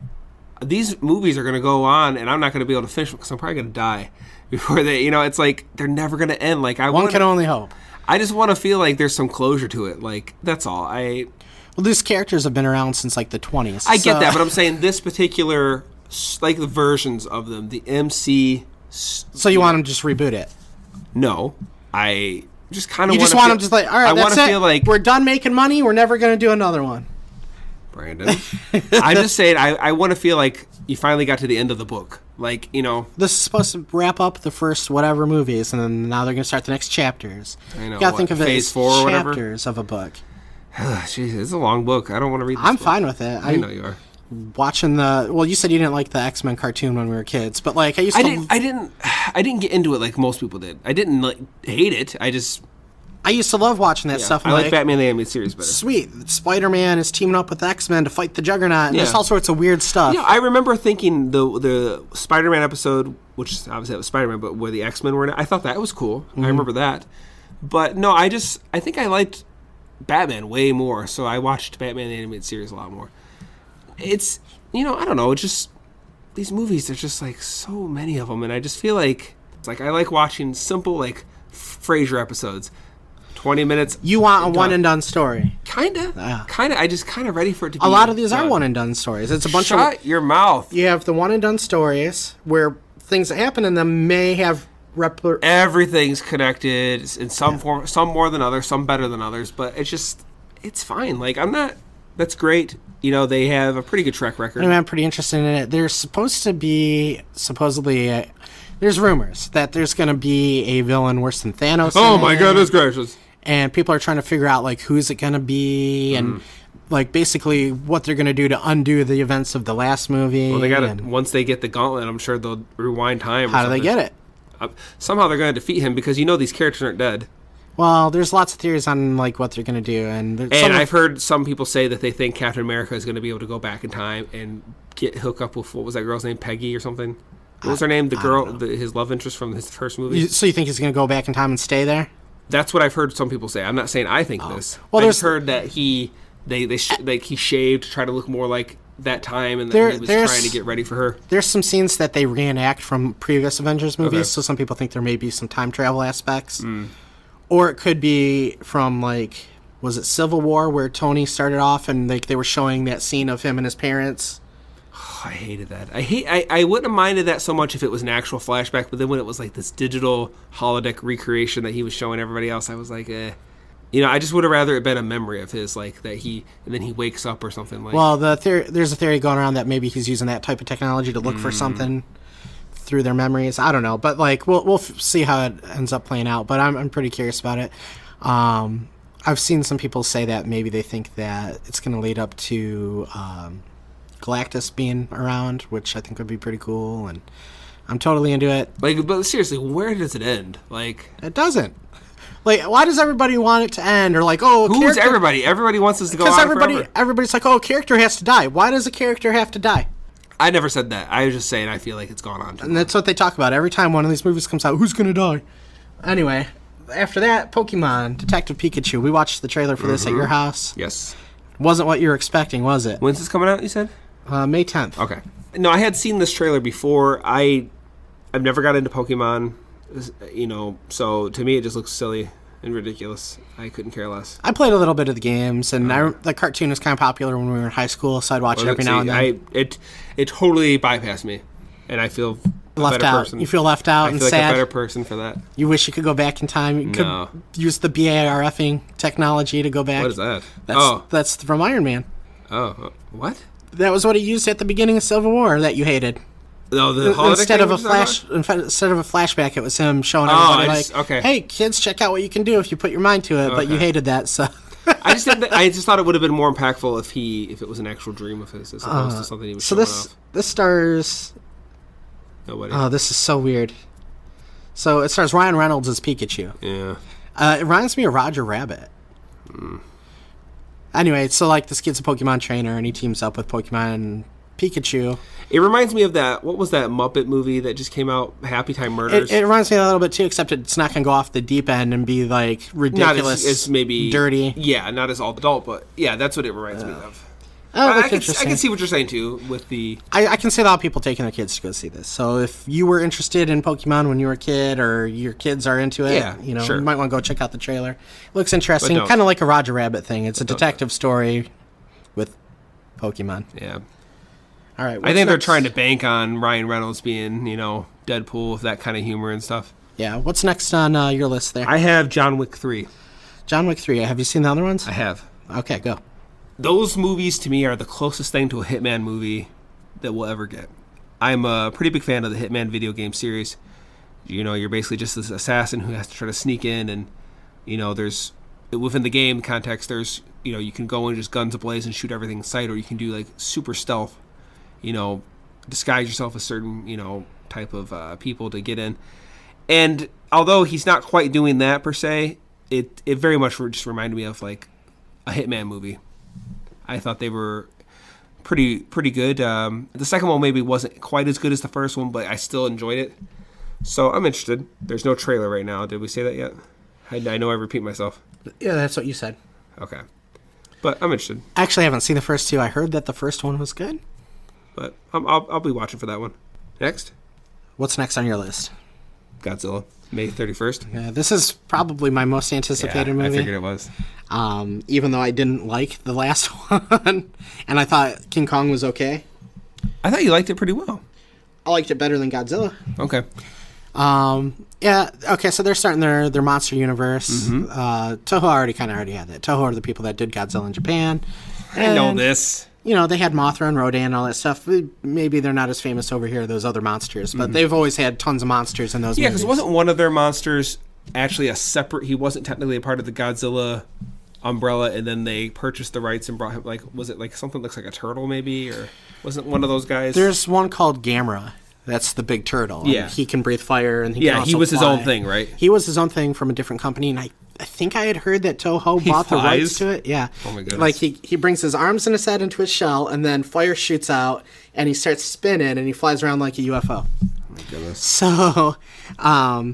these movies are going to go on and I'm not going to be able to finish them because I'm probably going to die before they, it's like, they're never going to end. Like, One can only hope. I just want to feel like there's some closure to it. Like, that's all. Well, these characters have been around since like the 20s. I get that, but I'm saying this particular, like the versions of them, the MC. So you want them to just reboot it? No, I just kind of. You just want them just like, all right, that's it. Feel like we're done making money. We're never going to do another one. Brandon, I'm just saying. I want to feel like you finally got to the end of the book. Like, you know, this is supposed to wrap up the first whatever movies, and then now they're going to start the next chapters. I know. You got to think of it Phase as 4 or whatever? chapters of a book. Jeez, it's a long book. I don't want to read this I'm book. fine with it. I know you are. Watching you said you didn't like the X-Men cartoon when we were kids, but like I didn't get into it like most people did. I didn't like hate it. I used to love watching that stuff. I like Batman the Animated Series better. Sweet. Spider-Man is teaming up with X-Men to fight the Juggernaut, and there's all sorts of weird stuff. Yeah, I remember thinking the Spider-Man episode, which obviously that was Spider-Man, but where the X-Men were in it, I thought that was cool. Mm-hmm. I remember that. But no, I think I liked Batman way more, so I watched Batman the Animated Series a lot more. It's, I don't know, it's just, these movies, there's just like so many of them, and I just feel like, it's like I like watching simple, like, Frasier episodes. 20 minutes. You want a one and done story. Kinda. I just kind of ready for it to be a lot of these done. are one and done stories. It's a bunch of... Shut your mouth. You have the one and done stories where things that happen in them may have... Everything's connected in some form, some more than others, some better than others, but it's fine. Like, that's great. They have a pretty good track record. I'm pretty interested in it. There's supposedly, there's rumors that there's going to be a villain worse than Thanos. Oh my goodness gracious. And people are trying to figure out, like, who's it going to be and, like, basically what they're going to do to undo the events of the last movie. Well, they got to, once they get the gauntlet, I'm sure they'll rewind time. How do they get it? Somehow they're going to defeat him because these characters aren't dead. Well, there's lots of theories on like what they're going to do, and I've heard some people say that they think Captain America is going to be able to go back in time and hook up with, what was that girl's name, Peggy or something? What was her name? The girl, his love interest from his first movie. So you think he's going to go back in time and stay there? That's what I've heard some people say. I'm not saying I think this. Well, I just heard that he shaved to try to look more like that time, and that he was trying to get ready for her. There's some scenes that they reenact from previous Avengers movies, so some people think there may be some time travel aspects. Or it could be from, like, was it Civil War, where Tony started off and like they were showing that scene of him and his parents. Oh, I hated that. I wouldn't have minded that so much if it was an actual flashback, but then when it was like this digital holodeck recreation that he was showing everybody else, I was like, I just would have rather it been a memory of his, like that and then he wakes up or something like. Well, there's a theory going around that maybe he's using that type of technology to look for something through their memories. I don't know, but like we'll see how it ends up playing out. But I'm pretty curious about it. I've seen some people say that maybe they think that it's going to lead up to Galactus being around, which I think would be pretty cool, and I'm totally into it. Like, but seriously, where does it end? Like, it doesn't. Like, why does everybody want it to end? Or like, oh, who's everybody? Everybody wants us to go on forever. Everybody's like, oh, a character has to die. Why does a character have to die? I never said that. I was just saying I feel like it's gone on too long. And that's what they talk about every time one of these movies comes out. Who's gonna die? Anyway, after that, Pokemon Detective Pikachu. We watched the trailer for this at your house. Yes. Wasn't what you were expecting, was it? When's this coming out? You said May 10th. Okay. No, I had seen this trailer before. I've never got into Pokemon, so to me it just looks silly and ridiculous. I couldn't care less. I played a little bit of the games, and the cartoon was kind of popular when we were in high school, so I'd watch it every now and then. It totally bypassed me, and I feel left out. Person. You feel left out and sad. I feel like a better person for that. You wish you could go back in time. You could use the BARFing technology to go back. What is that? That's from Iron Man. Oh, what? That was what he used at the beginning of Civil War that you hated. No, instead of a flashback, it was him showing everybody hey, kids, check out what you can do if you put your mind to it. But you hated that, so. I just thought it would have been more impactful if it was an actual dream of his as opposed to something he was showing off. This stars. Nobody. Oh, this is so weird. So it stars Ryan Reynolds as Pikachu. Yeah. It reminds me of Roger Rabbit. Anyway, so like this kid's a Pokemon trainer and he teams up with Pokemon and Pikachu. It reminds me of that. What was that Muppet movie that just came out? Happy Time Murders. It reminds me a little bit too, except it's not going to go off the deep end and be like ridiculous. Not as maybe dirty. Yeah, not as all adult, but yeah, that's what it reminds me of. Oh, I can see what you're saying too with the. I can see a lot of people taking their kids to go see this. So if you were interested in Pokemon when you were a kid, or your kids are into it, sure. You might want to go check out the trailer. It looks interesting, kind of like a Roger Rabbit thing. It's a detective story with Pokemon. Yeah. All right. I think they're trying to bank on Ryan Reynolds being, Deadpool with that kind of humor and stuff. Yeah. What's next on your list there? I have John Wick 3. John Wick 3. Have you seen the other ones? I have. Okay, go. Those movies to me are the closest thing to a Hitman movie that we'll ever get. I'm a pretty big fan of the Hitman video game series. You're basically just this assassin who has to try to sneak in, and there's within the game context, there's you can go in just guns ablaze and shoot everything in sight, or you can do like super stealth, disguise yourself as certain type of people to get in. And although he's not quite doing that per se, it very much just reminded me of like a Hitman movie. I thought they were pretty good. The second one maybe wasn't quite as good as the first one, but I still enjoyed it. So I'm interested. There's no trailer right now. Did we say that yet? I know I repeat myself. Yeah, that's what you said. Okay. But I'm interested. Actually, I haven't seen the first two. I heard that the first one was good. But I'll be watching for that one. Next? What's next on your list? Godzilla, May 31st. Yeah, this is probably my most anticipated movie. I figured it was. Even though I didn't like the last one, and I thought King Kong was okay. I thought you liked it pretty well. I liked it better than Godzilla. Okay. Yeah, okay, so they're starting their monster universe. Mm-hmm. Toho already had that. Toho are the people that did Godzilla in Japan. I know this. They had Mothra and Rodan and all that stuff. Maybe they're not as famous over here, those other monsters, but they've always had tons of monsters in those movies. Yeah, because wasn't one of their monsters actually he wasn't technically a part of the Godzilla umbrella, and then they purchased the rights and brought him, was it like something that looks like a turtle maybe, or wasn't one of those guys? There's one called Gamera. That's the big turtle. Yeah. He can breathe fire, and he can also he was fly. his own thing, right? He was his own thing from a different company, and I think I had heard that Toho bought the rights to it. Yeah. Oh my goodness. Like he brings his arms and his head into his shell, and then fire shoots out, and he starts spinning, and he flies around like a UFO. Oh my goodness. So,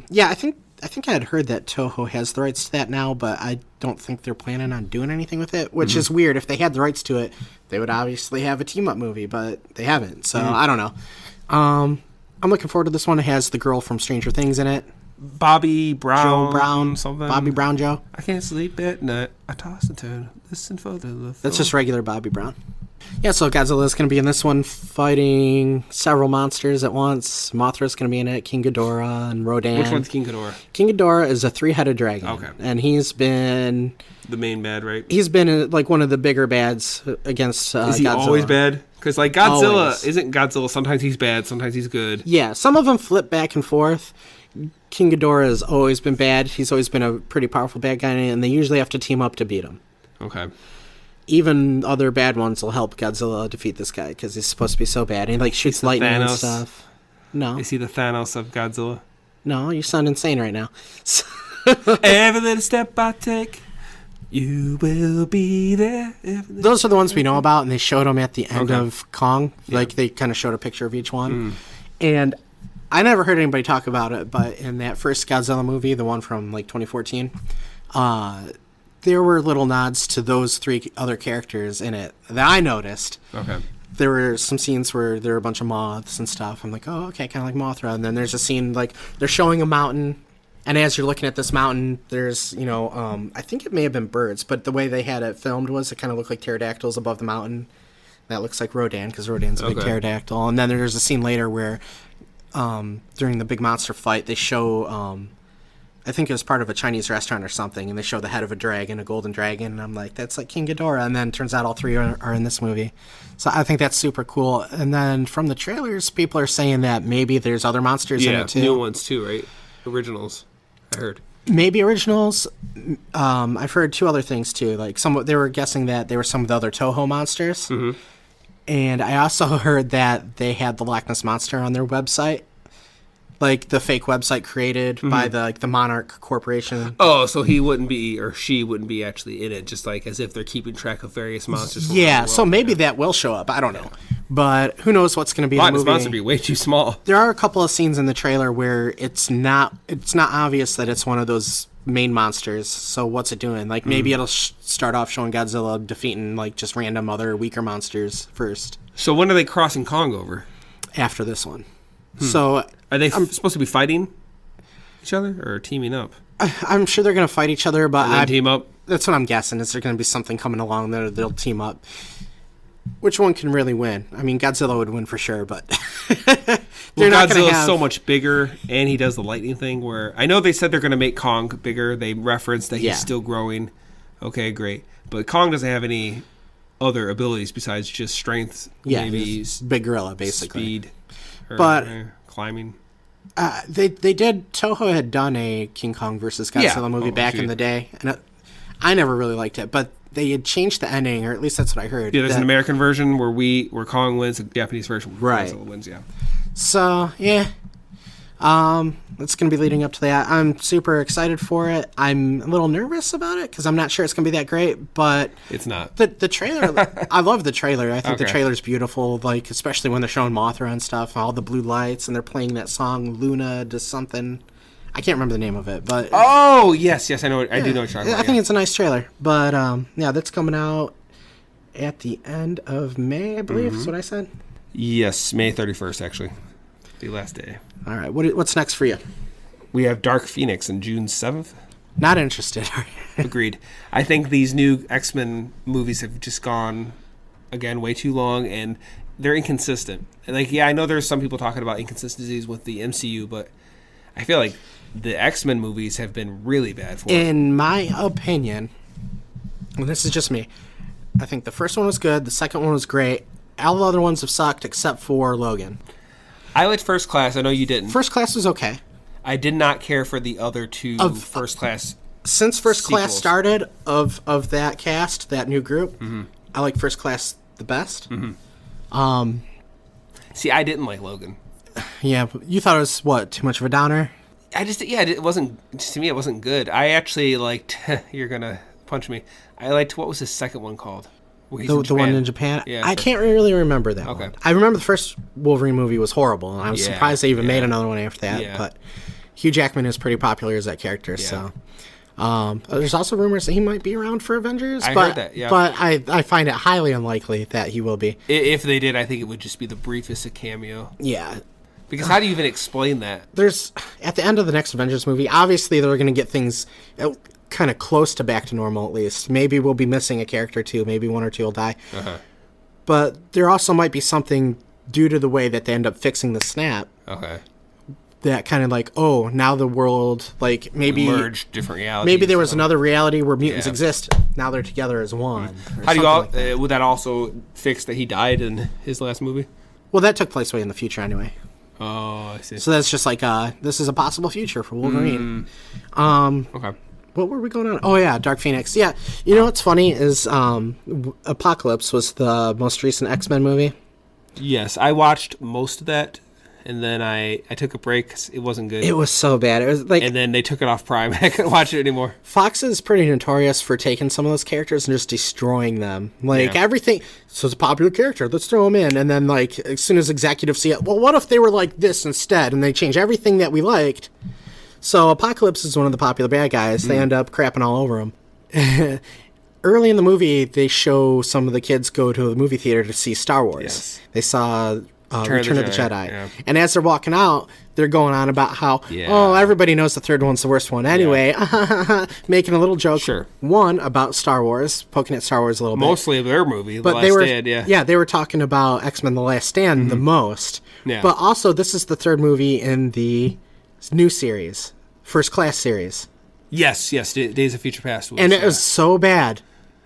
yeah, I think I had heard that Toho has the rights to that now, but I don't think they're planning on doing anything with it, which is weird. If they had the rights to it, they would obviously have a team-up movie, but they haven't, so I don't know. I'm looking forward to this one. It has the girl from Stranger Things in it. Bobby Brown. Joe Brown. Something. Bobby Brown Joe. I can't sleep at night. I toss and turn. Listen for the phone. That's just regular Bobby Brown. Yeah, so Godzilla's going to be in this one fighting several monsters at once. Mothra's going to be in it, King Ghidorah, and Rodan. Which one's King Ghidorah? King Ghidorah is a three-headed dragon. Okay. And he's been... The main bad, right? He's been like one of the bigger bads against Godzilla. Is he always bad? Because like Godzilla Always. isn't Godzilla. Sometimes he's bad. Sometimes he's good. Yeah, some of them flip back and forth. King Ghidorah has always been bad. He's always been a pretty powerful bad guy, and they usually have to team up to beat him. Okay. Even other bad ones will help Godzilla defeat this guy because he's supposed to be so bad. He like shoots lightning and stuff. No. Is he the Thanos of Godzilla? No, you sound insane right now. Every little step I take, you will be there. Those are the ones we know about, and they showed them at the end of Kong. Like, they kind of showed a picture of each one. And I never heard anybody talk about it, but in that first Godzilla movie, the one from, like, 2014, there were little nods to those three other characters in it that I noticed. Okay. There were some scenes where there were a bunch of moths and stuff. I'm like, oh, okay, kind of like Mothra. And then there's a scene, like, they're showing a mountain, and as you're looking at this mountain, there's, I think it may have been birds, but the way they had it filmed was it kind of looked like pterodactyls above the mountain. That looks like Rodan, because Rodan's a big pterodactyl. And then there's a scene later where, during the big monster fight, they show, I think it was part of a Chinese restaurant or something, and they show the head of a dragon, a golden dragon, and I'm like, that's like King Ghidorah. And then it turns out all three are in this movie. So I think that's super cool. And then from the trailers, people are saying that maybe there's other monsters in it too. Yeah, new ones too, right? Originals, I heard. Maybe originals. I've heard two other things too. Like they were guessing that they were some of the other Toho monsters. Mm-hmm. And I also heard that they had the Loch Ness Monster on their website. Like the fake website created by the Monarch Corporation. Oh, so he wouldn't be, or she wouldn't be actually in it, just like as if they're keeping track of various monsters. Yeah, so maybe that will show up. I don't know, but who knows what's going to be in the movie? Loch Ness Monster be way too small. There are a couple of scenes in the trailer where it's not obvious that it's one of those main monsters. So what's it doing? Like maybe it'll start off showing Godzilla defeating like just random other weaker monsters first. So when are they crossing Kong over? After this one. So Are they supposed to be fighting each other or teaming up? I'm sure they're going to fight each other, but And then team up? that's what I'm guessing. Is there going to be something coming along that they'll team up? Which one can really win? I mean, Godzilla would win for sure, but Well, Godzilla's so much bigger, and he does the lightning thing where... I know they said they're going to make Kong bigger. They referenced that he's still growing. Okay, great. But Kong doesn't have any other abilities besides just strength. Yeah, maybe big gorilla, basically. Speed. Or, But climbing. they did... Toho had done a King Kong versus Godzilla movie back in the day, and I never really liked it, but they had changed the ending, or at least that's what I heard. Yeah, there's an American version where Kong wins, a Japanese version where Godzilla wins, yeah. So, yeah. It's going to be leading up to that. I'm super excited for it. I'm a little nervous about it because I'm not sure it's going to be that great, but... It's not. The trailer, I love the trailer. I think the trailer's beautiful, like, especially when they're showing Mothra and stuff, all the blue lights, and they're playing that song, Luna does something. I can't remember the name of it, but... Oh, yes, I know. I do know what you're talking about. I think it's a nice trailer, but, yeah, that's coming out at the end of May, I believe, is what I said. Yes, May 31st, actually. The last day. All right, what's next for you? We have Dark Phoenix on June 7th. Not interested. Agreed. I think these new X-Men movies have just gone, again, way too long, and they're inconsistent. Like, yeah, I know there's some people talking about inconsistencies with the MCU, but I feel like the X-Men movies have been really bad for it. In my opinion, and this is just me, I think the first one was good, the second one was great. All the other ones have sucked except for Logan. I liked First Class. I know you didn't. First Class was okay. I did not care for the other two First Class Since First sequels. Class started, of that cast, that new group, I like First Class the best. See, I didn't like Logan. Yeah, you thought it was, what, too much of a downer? It wasn't, to me, it wasn't good. I actually liked, you're going to punch me, I liked, what was the second one called? The one in Japan? Yeah, I can't really remember that one. I remember the first Wolverine movie was horrible, and I was surprised they even made another one after that, but Hugh Jackman is pretty popular as that character, so... there's also rumors that he might be around for Avengers, I heard that, yeah. But I find it highly unlikely that he will be. If they did, I think it would just be the briefest cameo. Yeah. Because how do you even explain that? There's, at the end of the next Avengers movie, obviously they're going to get things kind of close to back to normal, at least. Maybe we'll be missing a character or two. Maybe one or two will die. But there also might be something, due to the way that they end up fixing the snap, that kind of like, oh, now the world, like, maybe... merge different realities. Maybe there was another reality where mutants exist. Now they're together as one. How do you would that also fix that he died in his last movie? Well, that took place way in the future anyway. Oh, I see. So that's just like, this is a possible future for Wolverine. Okay. What were we going on? Oh, yeah, Dark Phoenix. Yeah, you know what's funny is Apocalypse was the most recent X-Men movie. Yes, I watched most of that, and then I took a break 'cause it wasn't good. It was so bad. It was like, and then they took it off Prime. I couldn't watch it anymore. Fox is pretty notorious for taking some of those characters and just destroying them. Like, everything... So it's a popular character. Let's throw him in. And then, like, as soon as executives see it, well, what if they were like this instead? And they change everything that we liked. So Apocalypse is one of the popular bad guys. They end up crapping all over him. Early in the movie, they show some of the kids go to the movie theater to see Star Wars. Yes. They saw Return of the Jedi. Yeah. And as they're walking out, they're going on about how, everybody knows the third one's the worst one anyway. Making a little joke. Sure. One, about Star Wars, poking at Star Wars a little bit. Mostly their movie, but The Last Stand, Yeah, they were talking about X-Men The Last Stand the most. Yeah. But also, this is the third movie in the new series, First Class series. Yes, Days of Future Past. And it was so bad.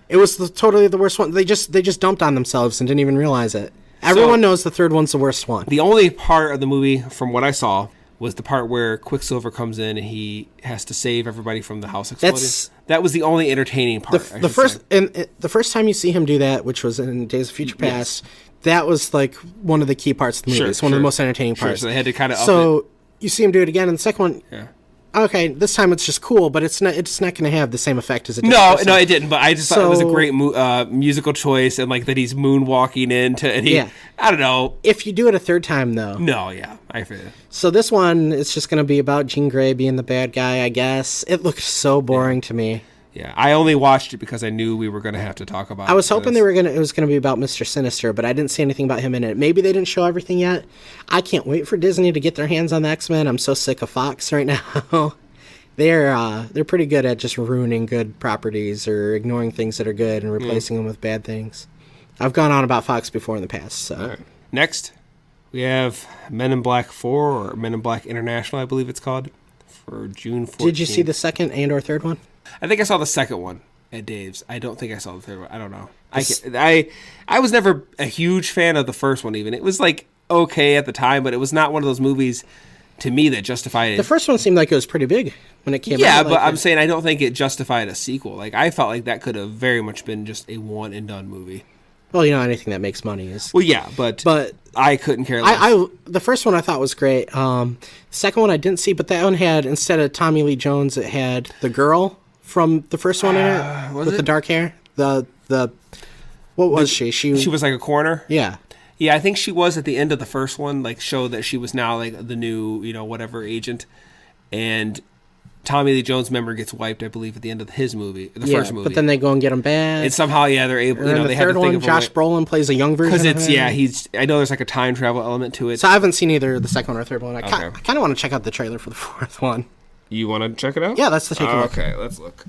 It was totally the worst one. They just dumped on themselves and didn't even realize it. Everyone knows the third one's the worst one. The only part of the movie, from what I saw, was the part where Quicksilver comes in and he has to save everybody from the house exploding. That was the only entertaining part. The first time you see him do that, which was in Days of Future Past, that was like one of the key parts of the movie. It's one of the most entertaining parts. So they had to kind of up it. You see him do it again in the second one. Yeah. Okay, this time it's just cool, but it's not going to have the same effect as it did. No, it didn't. But I just thought it was a great musical choice, and like that he's moonwalking into. And I don't know. If you do it a third time, though. No, yeah, I feel it. So this one, it's just going to be about Jean Grey being the bad guy, I guess. It looks so boring to me. Yeah, I only watched it because I knew we were going to have to talk about it. I was hoping it was going to be about Mr. Sinister, but I didn't see anything about him in it. Maybe they didn't show everything yet. I can't wait for Disney to get their hands on the X-Men. I'm so sick of Fox right now. They're pretty good at just ruining good properties or ignoring things that are good and replacing them with bad things. I've gone on about Fox before in the past. So right. Next, we have Men in Black 4 or Men in Black International, I believe it's called, for June 14th. Did you see the second and or third one? I think I saw the second one at Dave's. I don't think I saw the third one. I don't know. I was never a huge fan of the first one even. It was like okay at the time, but it was not one of those movies to me that justified it. The first one seemed like it was pretty big when it came out. Yeah, but I'm saying I don't think it justified a sequel. Like I felt like that could have very much been just a one and done movie. Well, anything that makes money is. Well, yeah, but I couldn't care less. The first one I thought was great. The second one I didn't see, but that one had, instead of Tommy Lee Jones, it had the girl from the first one in it with the dark hair. What was she? She was like a coroner. Yeah. Yeah, I think she was at the end of the first one, like showed that she was now like the new, whatever agent, and Tommy Lee Jones' member gets wiped, I believe, at the end of his movie, first movie. But then they go and get him back. And somehow, they're able. And they the third one, Josh Brolin plays a young version. Because I know there's like a time travel element to it. So I haven't seen either the second one or third one. I kind of want to check out the trailer for the fourth one. You want to check it out? Yeah, let's take a look. Okay, let's look.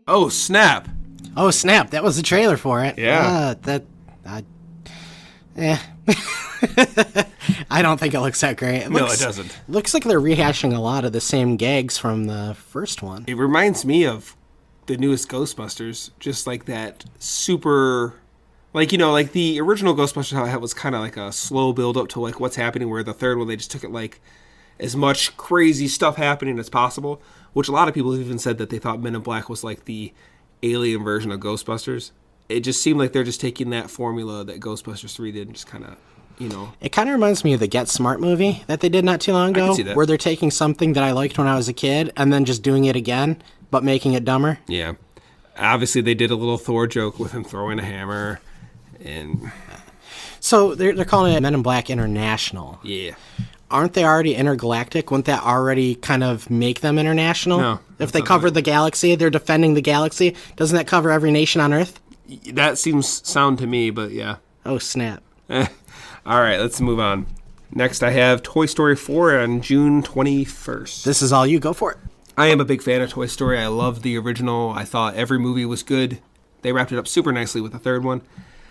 Oh snap! Oh snap! That was the trailer for it. Yeah. I don't think it looks that great. It doesn't. Looks like they're rehashing a lot of the same gags from the first one. It reminds me of the newest Ghostbusters, just like that super, like the original Ghostbusters, how it was kind of like a slow build up to like what's happening. Where the third one they just took it like as much crazy stuff happening as possible. Which a lot of people have even said that they thought Men in Black was like the alien version of Ghostbusters. It just seemed like they're just taking that formula that Ghostbusters 3 did and just kind of, It kind of reminds me of the Get Smart movie that they did not too long ago, I can see that. Where they're taking something that I liked when I was a kid and then just doing it again, but making it dumber. Yeah. Obviously, they did a little Thor joke with him throwing a hammer, and so they're calling it Men in Black International. Yeah. Aren't they already intergalactic? Wouldn't that already kind of make them international? No. If they cover the galaxy, they're defending the galaxy. Doesn't that cover every nation on Earth? That seems sound to me, but yeah. Oh, snap. All right, let's move on. Next, I have Toy Story 4 on June 21st. This is all you. Go for it. I am a big fan of Toy Story. I loved the original. I thought every movie was good. They wrapped it up super nicely with the third one.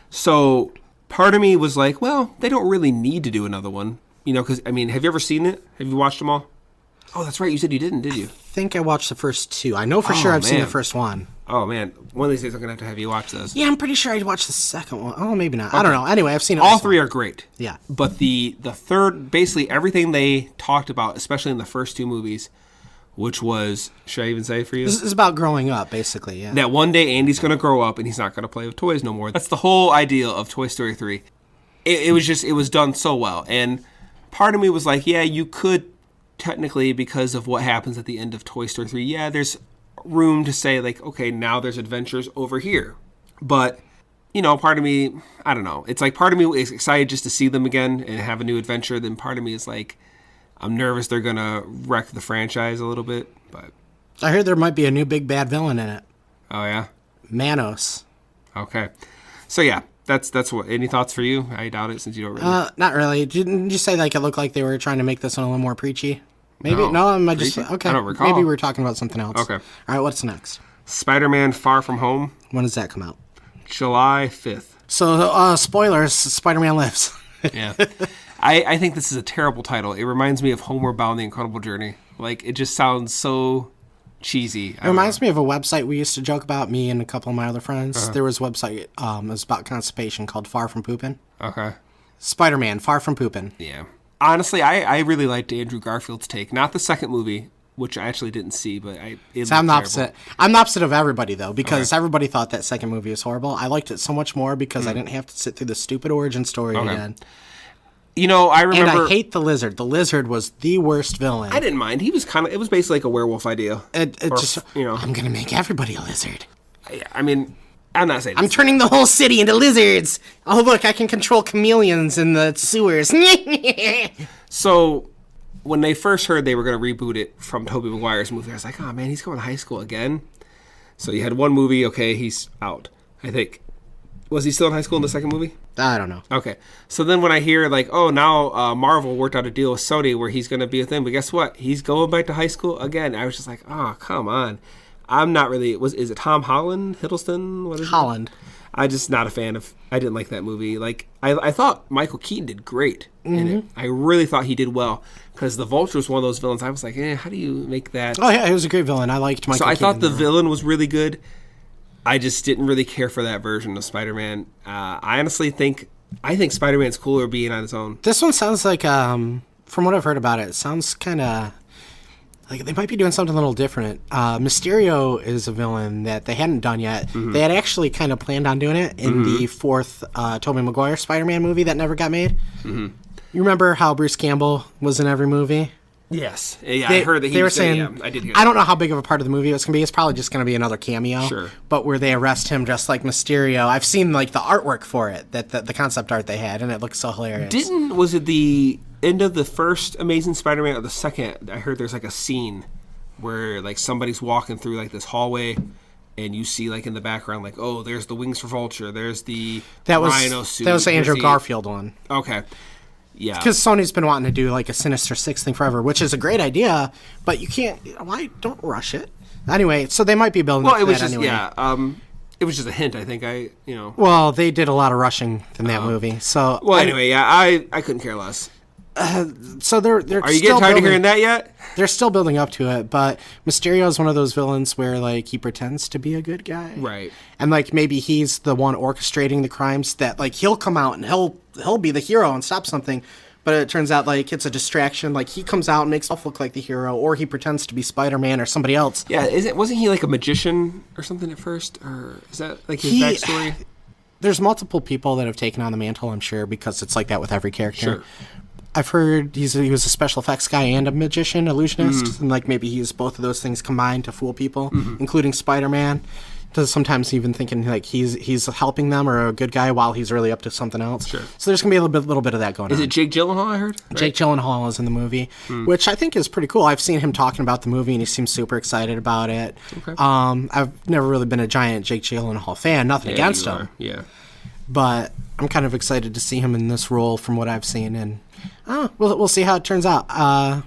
So part of me was like, well, they don't really need to do another one. Because, have you ever seen it? Have you watched them all? Oh, that's right. You said you didn't, did you? I think I watched the first two. I know for sure I've seen the first one. Oh, man. One of these days I'm going to have you watch those. Yeah, I'm pretty sure I'd watch the second one. Oh, maybe not. Okay. I don't know. Anyway, I've seen it. All three are great. Yeah. But the third, basically everything they talked about, especially in the first two movies, which was, should I even say for you? This is about growing up, basically, yeah. That one day Andy's going to grow up and he's not going to play with toys no more. That's the whole idea of Toy Story 3. It was done so well. And part of me was like, yeah, you could technically, because of what happens at the end of Toy Story 3, yeah, there's room to say, like, okay, now there's adventures over here. But, part of me, I don't know. It's like part of me is excited just to see them again and have a new adventure. Then part of me is like, I'm nervous they're going to wreck the franchise a little bit. But I heard there might be a new big bad villain in it. Oh, yeah? Manos. Okay. So, yeah. That's what. Any thoughts for you? I doubt it since you don't really. Not really. Didn't you say like it looked like they were trying to make this one a little more preachy? Maybe no. Am I just okay? I don't recall. Maybe we're talking about something else. Okay. All right. What's next? Spider-Man: Far From Home. When does that come out? July 5th. So spoilers: Spider-Man lives. Yeah. I think this is a terrible title. It reminds me of Homeward Bound: The Incredible Journey. Like it just sounds so cheesy. It reminds me of a website we used to joke about, me and a couple of my other friends. Uh-huh. There was a website, it was about constipation called Far From Poopin'. Okay. Spider-Man, Far From Poopin'. Yeah. Honestly, I really liked Andrew Garfield's take. Not the second movie, which I actually didn't see, but I'm the opposite. I'm the opposite of everybody, though, because everybody thought that second movie was horrible. I liked it so much more because I didn't have to sit through the stupid origin story again. I remember... And I hate the Lizard. The Lizard was the worst villain. I didn't mind. He was it was basically like a werewolf idea. I'm going to make everybody a lizard. I'm not saying I'm turning the whole city into lizards. Oh, look, I can control chameleons in the sewers. So, when they first heard they were going to reboot it from Tobey Maguire's movie, I was like, oh, man, he's going to high school again? So, you had one movie, okay, he's out, I think. Was he still in high school in the second movie? I don't know. Okay. So then when I hear, like, oh, now Marvel worked out a deal with Sony where he's going to be a thing, but guess what? He's going back to high school again. I was just like, oh, come on. I'm not really... Is it Tom Holland? Hiddleston? What is Holland. it? I'm just not a fan of... I didn't like that movie. Like, I thought Michael Keaton did great in it. I really thought he did well. Because the Vulture was one of those villains. I was like, how do you make that... Oh, yeah, he was a great villain. I liked Michael Keaton. So I thought the villain was really good. I just didn't really care for that version of Spider-Man. I honestly think Spider-Man's cooler being on its own. This one sounds like, from what I've heard about it, it sounds kind of like they might be doing something a little different. Mysterio is a villain that they hadn't done yet. They had actually kind of planned on doing it in the fourth Tobey Maguire Spider-Man movie that never got made. You remember how Bruce Campbell was in every movie? Yes. Yeah, I heard that they were saying, I did hear that. I don't know how big of a part of the movie it's going to be. It's probably just going to be another cameo. Sure. But where they arrest him just like Mysterio. I've seen like the artwork for it, the concept art they had, and it looks so hilarious. Was it the end of the first Amazing Spider-Man or the second? I heard there's like a scene where like somebody's walking through like this hallway and you see like in the background like, oh, there's the wings for Vulture, there's the Rhino suit. That was the Andrew Garfield one. Okay. Yeah. Because Sony's been wanting to do like a Sinister Six thing forever, which is a great idea, but you can't. Why don't rush it? Anyway, so they might be building. Well, it was that just anyway. it was just a hint. I think Well, they did a lot of rushing in that movie. So anyway, yeah, I couldn't care less. So they're Are you getting tired of hearing that yet? They're still building up to it, but Mysterio is one of those villains where like he pretends to be a good guy, right? And like maybe he's the one orchestrating the crimes. That like he'll come out and he'll be the hero and stop something, but it turns out like it's a distraction. Like he comes out and makes himself look like the hero, or he pretends to be Spider-Man or somebody else. Yeah, wasn't he like a magician or something at first, or is that like his backstory? There's multiple people that have taken on the mantle, I'm sure, because it's like that with every character. Sure. I've heard he was a special effects guy and a magician, illusionist, and like maybe he used both of those things combined to fool people, including Spider-Man. Does sometimes even thinking like he's helping them or a good guy while he's really up to something else. Sure. So there's gonna be a little bit of that going on. Is it Jake Gyllenhaal? I heard. Right? Jake Gyllenhaal is in the movie, which I think is pretty cool. I've seen him talking about the movie and he seems super excited about it. Okay. I've never really been a giant Jake Gyllenhaal fan. Nothing against him. Yeah. But I'm kind of excited to see him in this role from what I've seen, and we'll see how it turns out.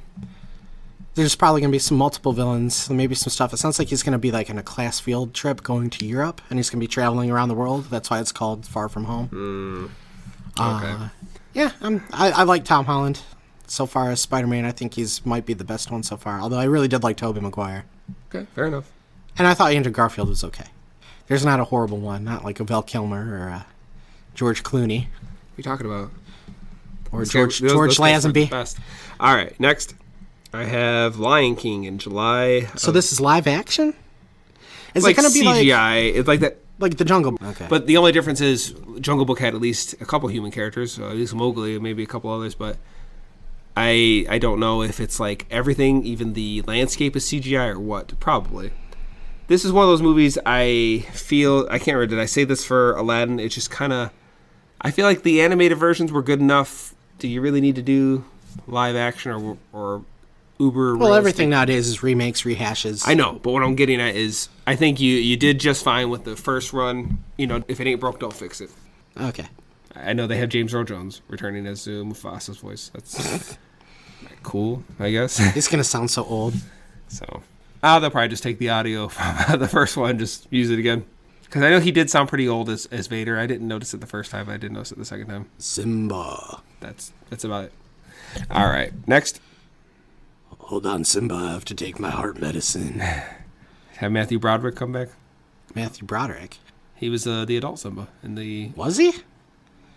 There's probably going to be some multiple villains, maybe some stuff. It sounds like he's going to be like in a class field trip going to Europe, and he's going to be traveling around the world. That's why it's called Far From Home. Okay. Yeah, I like Tom Holland. So far as Spider-Man, I think might be the best one so far, although I really did like Tobey Maguire. Okay, fair enough. And I thought Andrew Garfield was okay. There's not a horrible one, not like a Val Kilmer or a George Clooney. What are you talking about? Or George Lazenby. Best. All right, next. I have Lion King in July. So this is live action? Is like it going to be CGI. It's like that. Like the Jungle Book. Okay. But the only difference is Jungle Book had at least a couple human characters, at least Mowgli, maybe a couple others, but I don't know if it's like everything, even the landscape is CGI or what. Probably. This is one of those movies I feel, I can't remember, did I say this for Aladdin? It's just kind of, I feel like the animated versions were good enough. Do you really need to do live action or uber Well, everything nowadays is remakes, rehashes. I know, but what I'm getting at is I think you did just fine with the first run. If it ain't broke, don't fix it. Okay. I know they have James Earl Jones returning as Mufasa's voice. That's cool, I guess. It's going to sound so old. So, they'll probably just take the audio from the first one and just use it again. Because I know he did sound pretty old as Vader. I didn't notice it the first time. I did notice it the second time. Simba. That's about it. All right, next. Hold on, Simba. I have to take my heart medicine. Have Matthew Broderick come back? Matthew Broderick? He was the adult Simba in the... Was he?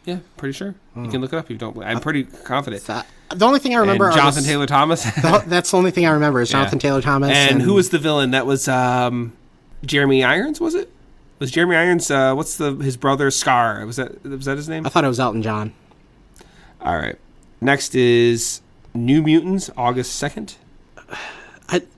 Yeah, pretty sure. You can look it up if you don't. I'm pretty confident. The only thing I remember... And Jonathan Taylor Thomas. That's the only thing I remember is Jonathan Taylor Thomas. And who was the villain? That was Jeremy Irons, was it? Was Jeremy Irons, what's his brother, Scar? Was that his name? I thought it was Elton John. All right. Next is New Mutants, August 2nd.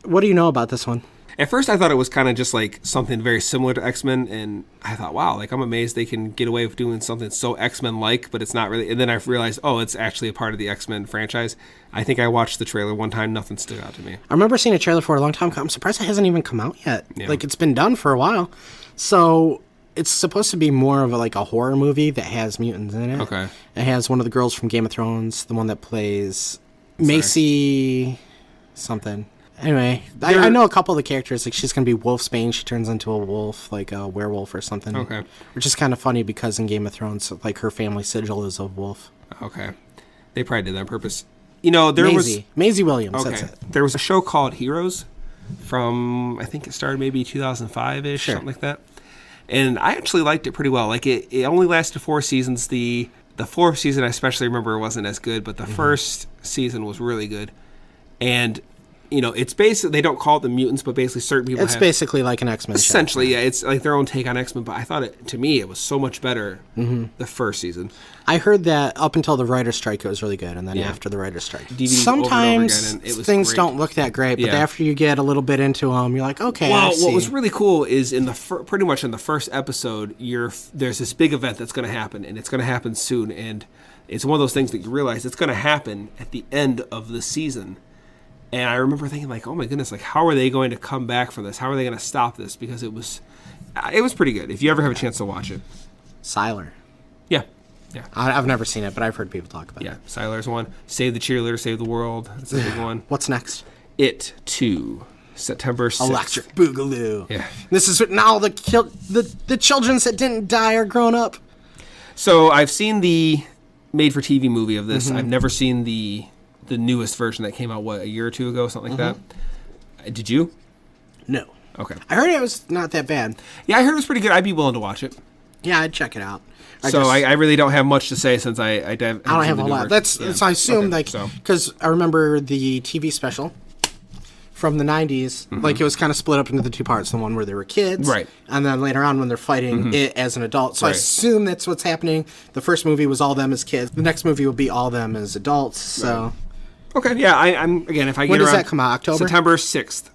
What do you know about this one? At first, I thought it was kind of just like something very similar to X-Men, and I thought, wow, like I'm amazed they can get away with doing something so X-Men-like, but it's not really. And then I realized, oh, it's actually a part of the X-Men franchise. I think I watched the trailer one time, nothing stood out to me. I remember seeing a trailer for it a long time ago. I'm surprised it hasn't even come out yet. Yeah. Like, it's been done for a while. So it's supposed to be more of a horror movie that has mutants in it. Okay. It has one of the girls from Game of Thrones, the one that plays Macy something. Anyway, I know a couple of the characters. Like, she's going to be Wolfsbane. She turns into a wolf, like a werewolf or something. Okay. Which is kind of funny because in Game of Thrones, like, her family sigil is a wolf. Okay. They probably did that on purpose. You know, there was... Maisie Williams, okay. that's it. There was a show called Heroes from, I think it started maybe 2005-ish, Sure. something like that. And I actually liked it pretty well. Like, it only lasted 4 seasons. The fourth season, I especially remember, wasn't as good, but the first season was really good. And... You know, it's basically, they don't call it the mutants, but basically certain people It's basically like an X-Men show. Essentially, yeah. It's like their own take on X-Men, but I thought to me, it was so much better the first season. I heard that up until the writer's strike, it was really good, and then after the writer's strike. DVDs sometimes over and over again, and it was things great. don't look that great, but after you get a little bit into them, you're like, okay, Well, I see. what was really cool is in the pretty much in the first episode, there's this big event that's going to happen, and it's going to happen soon, and it's one of those things that you realize it's going to happen at the end of the season. And I remember thinking, like, oh my goodness, like, how are they going to come back from this? How are they going to stop this? Because it was pretty good. If you ever have a chance to watch it. Siler. Yeah. I've never seen it, but I've heard people talk about it. Yeah, Siler's one. Save the Cheerleader, Save the World. That's a big one. What's next? It 2, September 6th. Electric Boogaloo. Yeah. This is now the children that didn't die are grown up. So I've seen the made-for-TV movie of this. I've never seen the newest version that came out, a year or two ago, something like that. Did you? No. Okay. I heard it was not that bad. Yeah, I heard it was pretty good. I'd be willing to watch it. Yeah, I'd check it out. I really don't have much to say since I don't have a lot. That's I assume because I remember the TV special from the 90s, like it was kind of split up into the two parts. The one where they were kids, right, and then later on when they're fighting it as an adult. So I assume that's what's happening. The first movie was all them as kids. The next movie will be all them as adults. So. Right. Okay, yeah, I'm again. If I get when does that come out? October, September 6th.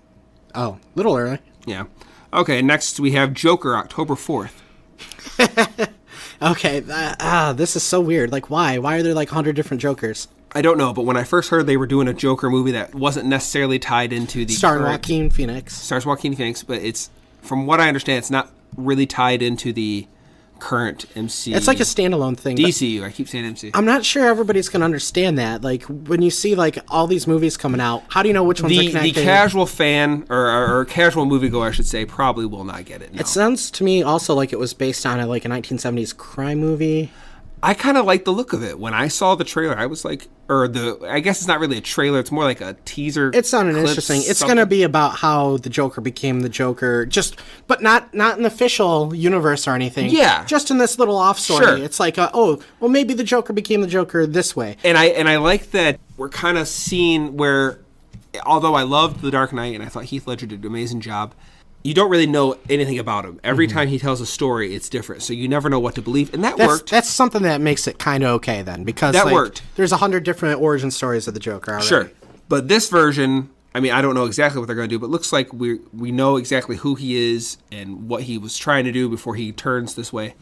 Oh, a little early. Yeah. Okay. Next we have Joker, October 4th. Okay. This is so weird. Like, why? Why are there like 100 different Jokers? I don't know, but when I first heard they were doing a Joker movie that wasn't necessarily tied into the Stars Joaquin Phoenix, but it's from what I understand, it's not really tied into the current MC. It's like a standalone thing. DCU. I keep saying MC. I'm not sure everybody's going to understand that. Like, when you see like all these movies coming out, how do you know which ones are connected? The casual fan or casual moviegoer, I should say, probably will not get it. No. It sounds to me also like it was based on a 1970s crime movie. I kind of like the look of it. When I saw the trailer, I was like, I guess it's not really a trailer. It's more like a teaser. It sounded interesting. It's going to be about how the Joker became the Joker, but not an official universe or anything. Yeah. Just in this little off story. Sure. It's like, maybe the Joker became the Joker this way. And I like that we're kind of seeing where, although I loved The Dark Knight and I thought Heath Ledger did an amazing job, you don't really know anything about him. Every time he tells a story, it's different. So you never know what to believe. And that worked. That's something that makes it kind of okay then. Because that worked. There's 100 different origin stories of the Joker already. Sure. But this version, I mean, I don't know exactly what they're going to do, but it looks like we know exactly who he is and what he was trying to do before he turns this way.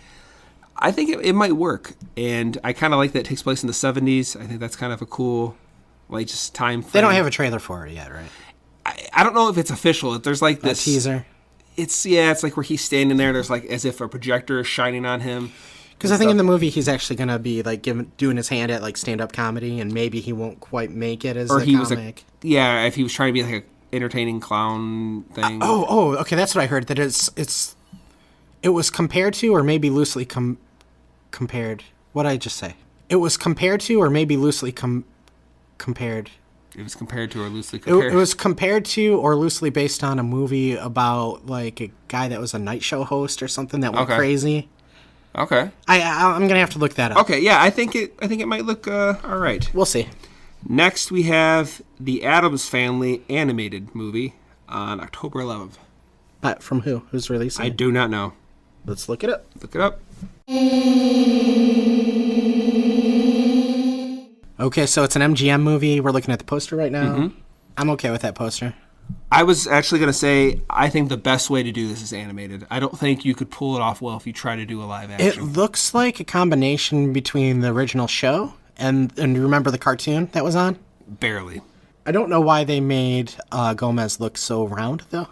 I think it might work. And I kind of like that it takes place in the 70s. I think that's kind of a cool, just time frame. They don't have a trailer for it yet, right? I don't know if it's official. If there's this teaser. It's like where he's standing there. There's as if a projector is shining on him. Because I think in the movie he's actually going to be doing his hand at stand-up comedy, and maybe he won't quite make it as a comic. If he was trying to be like an entertaining clown thing. Okay, that's what I heard. That it was compared to, or maybe loosely compared. What did I just say? It was compared to, or maybe loosely compared. It was compared to or loosely compared. It was compared to or loosely based on a movie about a guy that was a night show host or something that went crazy. Okay. I'm gonna have to look that up. Okay, yeah, I think it might look all right. We'll see. Next we have the Addams Family animated movie on October 11th. But from who? Who's releasing? I do not know. Let's look it up. Look it up. Okay, so it's an MGM movie. We're looking at the poster right now. I'm okay with that poster. I was actually going to say, I think the best way to do this is animated. I don't think you could pull it off well if you try to do a live action. It looks like a combination between the original show and remember the cartoon that was on? Barely. I don't know why they made Gomez look so round, though.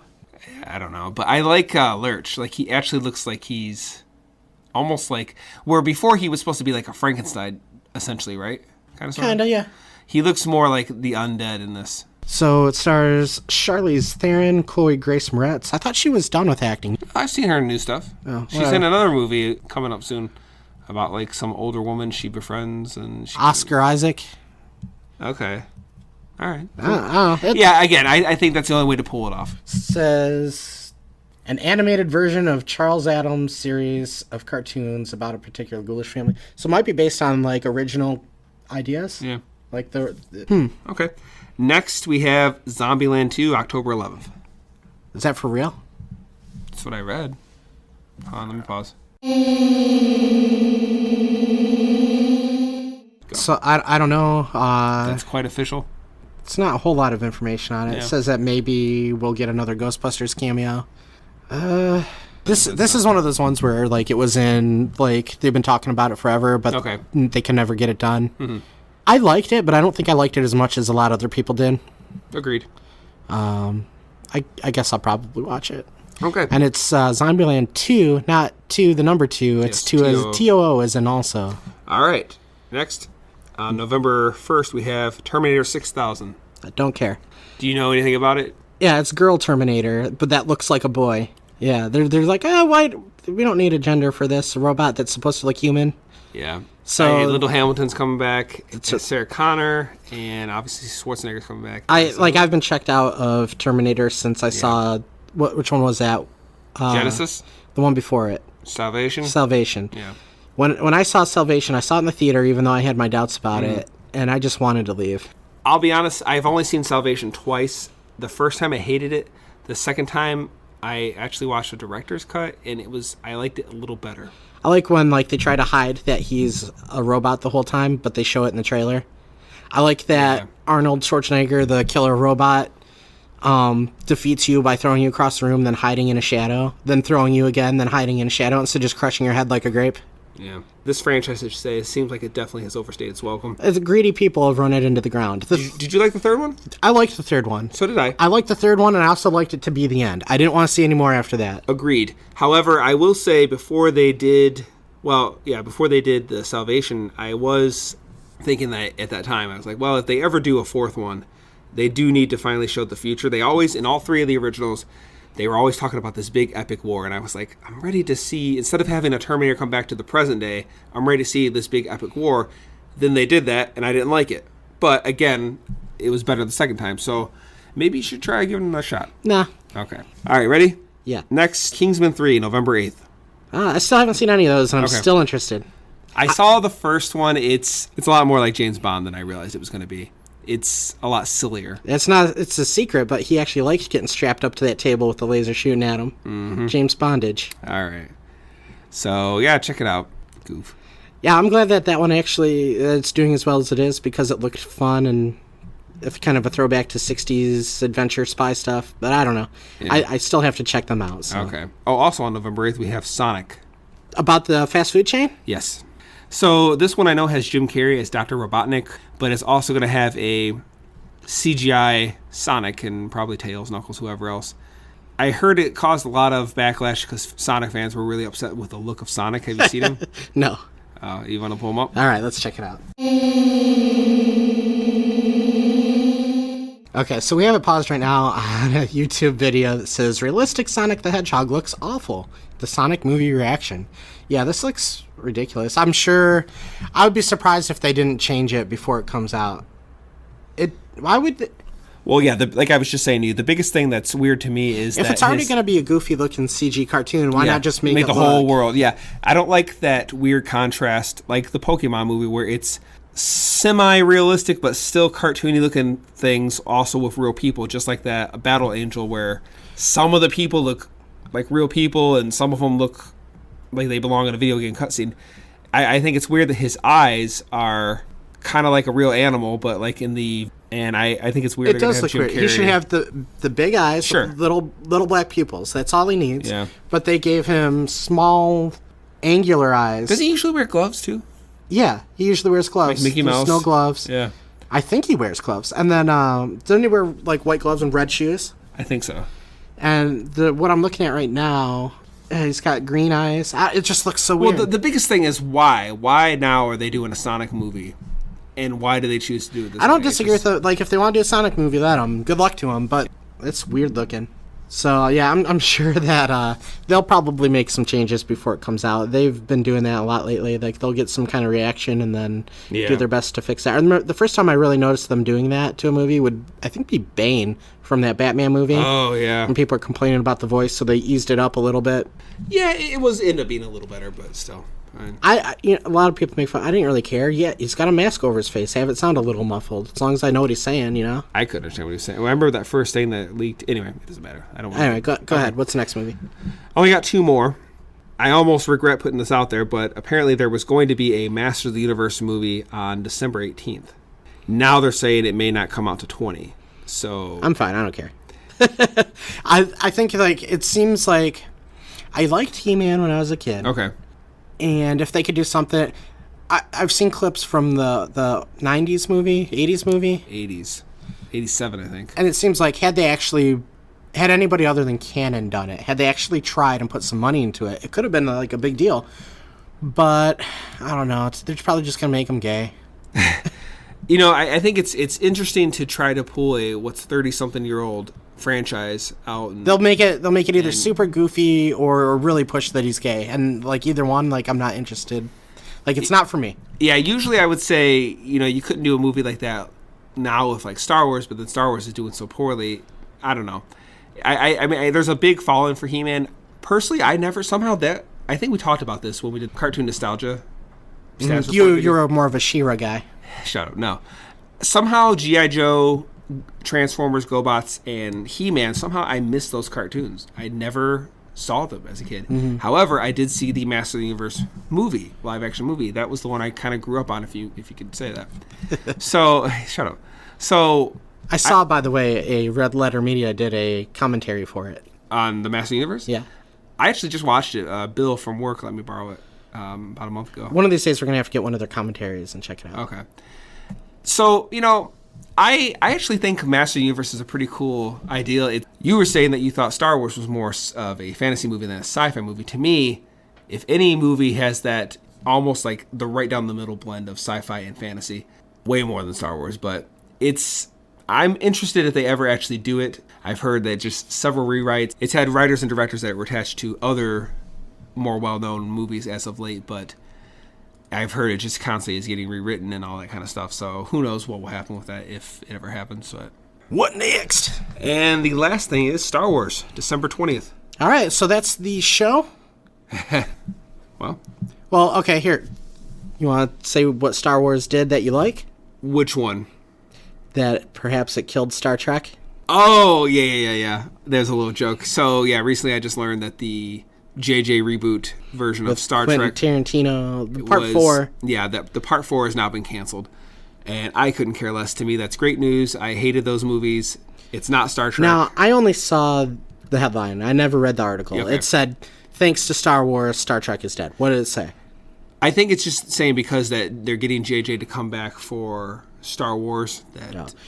I don't know. But I like Lurch. Like, he actually looks like he's almost like... Where before he was supposed to be like a Frankenstein, essentially, right? Kinda, yeah. He looks more like the undead in this. So it stars Charlize Theron, Chloe Grace Moretz. I thought she was done with acting. I've seen her in new stuff. Oh, She's in another movie coming up soon about like some older woman she befriends and Oscar Isaac. Okay. All right. Yeah, again, I think that's the only way to pull it off. Says an animated version of Charles Addams' series of cartoons about a particular ghoulish family. So it might be based on like original ideas. Yeah. Like the Okay. Next, we have Zombieland 2, October 11th. Is that for real? That's what I read. Hold on, let me pause. Go. So I don't know. That's quite official. It's not a whole lot of information on it. Yeah. It says that maybe we'll get another Ghostbusters cameo. This is one of those ones where like it was in like they've been talking about it forever, but they can never get it done. Mm-hmm. I liked it, but I don't think I liked it as much as a lot of other people did. Agreed. I guess I'll probably watch it. Okay. And it's Zombieland 2, not 2, the number 2. It's 2 as TOO as in also. All right. Next, on November 1st, we have Terminator 6000. I don't care. Do you know anything about it? Yeah, it's Girl Terminator, but that looks like a boy. Yeah, they're like, why? We don't need a gender for this. A robot that's supposed to look human. Yeah. So Little Hamilton's coming back. It's Sarah Connor, and obviously Schwarzenegger's coming back. I've been checked out of Terminator since I saw which one was that? Genesis. The one before it. Salvation. Yeah. When I saw Salvation, I saw it in the theater, even though I had my doubts about it, and I just wanted to leave. I'll be honest. I've only seen Salvation twice. The first time I hated it. The second time I actually watched the director's cut, and I liked it a little better. I like when like they try to hide that he's a robot the whole time, but they show it in the trailer. I like that Arnold Schwarzenegger, the killer robot, defeats you by throwing you across the room, then hiding in a shadow, then throwing you again, then hiding in a shadow, instead of just crushing your head like a grape. Yeah. This franchise, I should say, seems like it definitely has overstayed its welcome. The greedy people have run it into the ground. Did you like the third one? I liked the third one. So did I. I liked the third one, and I also liked it to be the end. I didn't want to see any more after that. Agreed. However, I will say before they did the Salvation, I was thinking that at that time, I was like, well, if they ever do a fourth one, they do need to finally show the future. They always, in all three of the originals, they were always talking about this big epic war, and I was like, I'm ready to see, instead of having a Terminator come back to the present day, I'm ready to see this big epic war. Then they did that, and I didn't like it. But again, it was better the second time, so maybe you should try giving it another shot. Nah. Okay. All right, ready? Yeah. Next, Kingsman 3, November 8th. I still haven't seen any of those, and I'm still interested. I saw the first one. It's a lot more like James Bond than I realized it was going to be. It's a lot sillier. It's a secret, but he actually likes getting strapped up to that table with the laser shooting at him. Mm-hmm. James Bondage. All right. So, yeah, check it out. Goof. Yeah, I'm glad that one actually it's doing as well as it is because it looked fun and it's kind of a throwback to 60s adventure spy stuff. But I don't know. Yeah. I still have to check them out. So. Okay. Oh, also on November 8th, we have Sonic. About the fast food chain? Yes. So this one I know has Jim Carrey as Dr. Robotnik, but it's also going to have a CGI Sonic and probably Tails, Knuckles, whoever else. I heard it caused a lot of backlash because Sonic fans were really upset with the look of Sonic. Have you seen him? No. You want to pull him up? All right, let's check it out. Okay, so we have it paused right now on a YouTube video that says, realistic Sonic the Hedgehog looks awful. The Sonic movie reaction. Yeah, this looks ridiculous. I'm sure I would be surprised if they didn't change it before it comes out. Why would... Well, yeah, like I was just saying to you, the biggest thing that's weird to me is if that it's already going to be a goofy-looking CG cartoon, why not just make the whole world? Yeah, I don't like that weird contrast, like the Pokemon movie, where it's semi-realistic but still cartoony-looking things, also with real people, just like that Battle Angel, where some of the people look like real people and some of them look like they belong in a video game cutscene. I think it's weird that his eyes are kind of like a real animal, but like in the And I think it's weird. It does look weird. He should have the big eyes, Sure. little black pupils. That's all he needs. Yeah. But they gave him small, angular eyes. Does he usually wear gloves too? Yeah, he usually wears gloves. Like Mickey Mouse? No gloves. Yeah. I think he wears gloves. And then, doesn't he wear, like, white gloves and red shoes? I think so. And what I'm looking at right now, he's got green eyes. It just looks so weird. Well, the biggest thing is why? Why now are they doing a Sonic movie? And why do they choose to do it this I don't way? disagree with it. Like, if they want to do a Sonic movie, let them. Good luck to them. But it's weird looking. So, yeah, I'm sure that they'll probably make some changes before it comes out. They've been doing that a lot lately. Like, they'll get some kind of reaction and then do their best to fix that. I remember the first time I really noticed them doing that to a movie would, I think, be Bane from that Batman movie. Oh, yeah. And people are complaining about the voice, so they eased it up a little bit. Yeah, it was ended up being a little better, but still. Fine. A lot of people make fun. I didn't really care. Yeah, he's got a mask over his face. Have it sound a little muffled, as long as I know what he's saying. I couldn't understand what he was saying. Well, I remember that first thing that leaked. Anyway, it doesn't matter. I don't. Anyway, go ahead. What's the next movie? I only got 2 more. I almost regret putting this out there, but apparently there was going to be a Master of the Universe movie on December 18th. Now they're saying it may not come out to 20. So I'm fine. I don't care. I think like it seems like I liked He-Man when I was a kid. Okay. And if they could do something, I've seen clips from the 90s movie, 80s movie. 80s. 87, I think. And it seems like had anybody other than Canon done it, had they actually tried and put some money into it, it could have been like a big deal. But I don't know. They're probably just going to make them gay. I think it's interesting to try to pull a 30-something-year-old franchise out. And, they'll make it either super goofy or really push that he's gay, and like either one, like I'm not interested. Like it's not for me. Yeah, usually I would say you couldn't do a movie like that now with like Star Wars, but then Star Wars is doing so poorly. I don't know. I mean, there's a big following for He-Man. Personally, I think we talked about this when we did cartoon nostalgia. You're more of a She-Ra guy. Shut up. No. Somehow G.I. Joe, Transformers, GoBots, and He-Man, somehow I missed those cartoons. I never saw them as a kid. Mm-hmm. However, I did see the Master of the Universe movie, live action movie. That was the one I kind of grew up on, if you could say that. So, shut up. So I saw, by the way, a Red Letter Media did a commentary for it. On the Master of the Universe? Yeah. I actually just watched it. Bill from work let me borrow it about a month ago. One of these days we're going to have to get one of their commentaries and check it out. Okay. So, I actually think Master of the Universe is a pretty cool idea. You were saying that you thought Star Wars was more of a fantasy movie than a sci-fi movie. To me, if any movie has that almost like the right down the middle blend of sci-fi and fantasy, way more than Star Wars. But I'm interested if they ever actually do it. I've heard that just several rewrites. It's had writers and directors that were attached to other more well-known movies as of late, but I've heard it just constantly is getting rewritten and all that kind of stuff. So who knows what will happen with that if it ever happens. But what next? And the last thing is Star Wars, December 20th. All right, so that's the show? Well, okay, here. You want to say what Star Wars did that you like? Which one? That perhaps it killed Star Trek? Oh, yeah. There's a little joke. So, yeah, recently I just learned that the JJ reboot version of Star Quentin Trek Tarantino, part 4. Yeah, the part 4 has now been canceled. And I couldn't care less. To me, that's great news. I hated those movies. It's not Star Trek. Now, I only saw the headline. I never read the article. Okay. It said, thanks to Star Wars, Star Trek is dead. What did it say? I think it's just saying because that they're getting JJ to come back for Star Wars.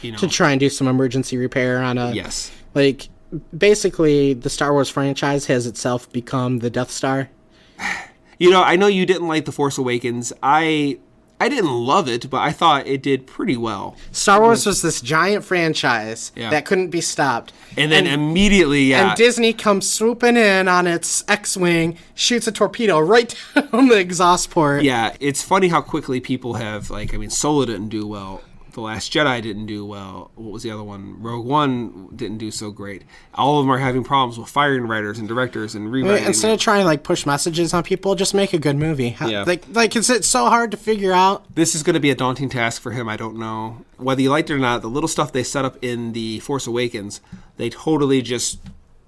To try and do some emergency repair on a... Yes. Like, basically, the Star Wars franchise has itself become the Death Star. I know you didn't like The Force Awakens. I didn't love it, but I thought it did pretty well. Star Wars was this giant franchise that couldn't be stopped. And then immediately, And Disney comes swooping in on its X-Wing, shoots a torpedo right down the exhaust port. Yeah, it's funny how quickly people have, Solo didn't do well. The Last Jedi didn't do well. What was the other one? Rogue One didn't do so great. All of them are having problems with firing writers and directors and rewriting. Instead of trying to push messages on people, just make a good movie. Yeah. Is it so hard to figure out? This is going to be a daunting task for him. I don't know whether you liked it or not. The little stuff they set up in The Force Awakens, they totally just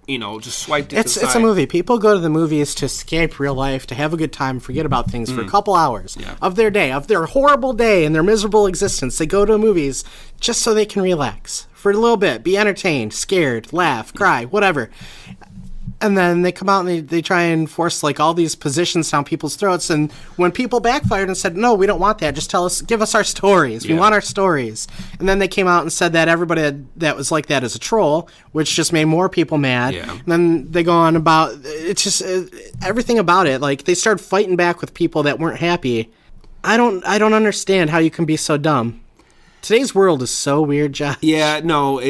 just swiped it to the side. It's a movie. People go to the movies to escape real life, to have a good time, forget about things for a couple hours of their day, of their horrible day and their miserable existence. They go to movies just so they can relax for a little bit, be entertained, scared, laugh, cry, whatever. And then they come out and they try and force like all these positions down people's throats. And when people backfired and said, no, we don't want that, just give us our stories. We want our stories. And then they came out and said that everybody that was like that is a troll, which just made more people mad. Yeah. And then they go on about, it's just everything about it. Like they started fighting back with people that weren't happy. I don't understand how you can be so dumb. Today's world is so weird, Josh. Yeah, no,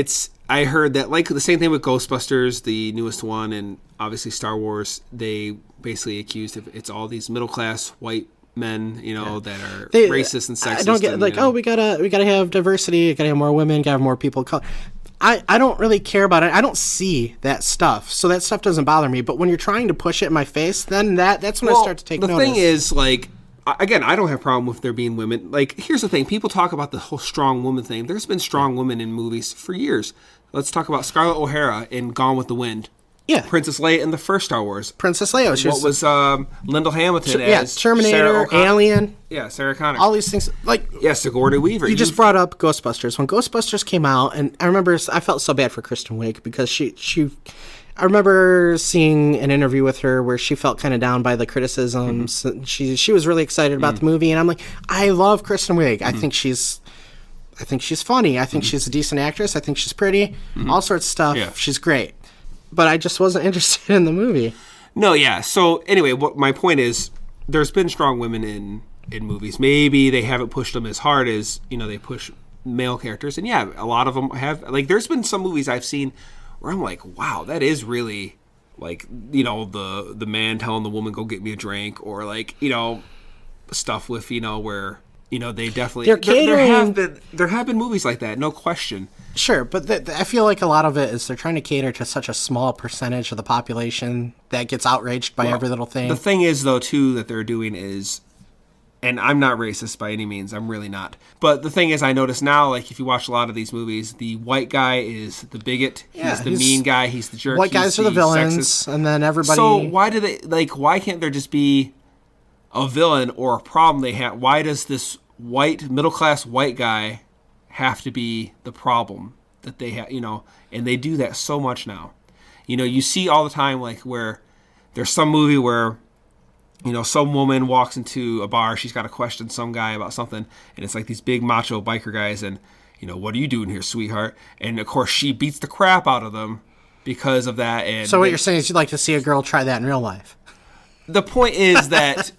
I heard that, like, the same thing with Ghostbusters, the newest one, and obviously Star Wars, they basically accused it's all these middle-class white men, that are racist and sexist. I don't get, we gotta have diversity, gotta have more women, gotta have more people of color. I don't really care about it. I don't see that stuff, so that stuff doesn't bother me. But when you're trying to push it in my face, then that's when I start to take notice. The thing is, like, again, I don't have a problem with there being women. Like, here's the thing. People talk about the whole strong woman thing. There's been strong women in movies for years. Let's talk about Scarlett O'Hara in Gone with the Wind. Yeah. Princess Leia in the first Star Wars. Princess Leia. What was Lyndall Hamilton as? Terminator, Alien. Yeah, Sarah Connor. All these things. Sigourney Weaver. You just brought up Ghostbusters. When Ghostbusters came out, and I remember I felt so bad for Kristen Wiig because I remember seeing an interview with her where she felt kind of down by the criticisms. Mm-hmm. She was really excited about the movie, and I'm like, I love Kristen Wiig. I think she's funny. I think she's a decent actress. I think she's pretty. All sorts of stuff. Yeah. She's great. But I just wasn't interested in the movie. No, yeah. So anyway, what my point is, there's been strong women in movies. Maybe they haven't pushed them as hard as they push male characters. And yeah, a lot of them have. Like, there's been some movies I've seen where I'm like, wow, that is really like the man telling the woman go get me a drink, or like stuff with where. They definitely there have been movies like that, no question. Sure, but I feel like a lot of it is they're trying to cater to such a small percentage of the population that gets outraged by every little thing. The thing is, though, too, that they're doing is, and I'm not racist by any means, I'm really not. But the thing is, I notice now, like if you watch a lot of these movies, the white guy is the bigot, he's the mean guy, he's the jerk. White guys are the villains, sexist. And then everybody. So why can't there just be a villain or a problem they have? Why does this middle-class white guy have to be the problem that they have, and they do that so much now. You see all the time, like where there's some movie where, some woman walks into a bar, she's got to question some guy about something, and it's like these big macho biker guys, and, what are you doing here, sweetheart? And of course she beats the crap out of them because of that. And so what you're saying is you'd like to see a girl try that in real life? The point is that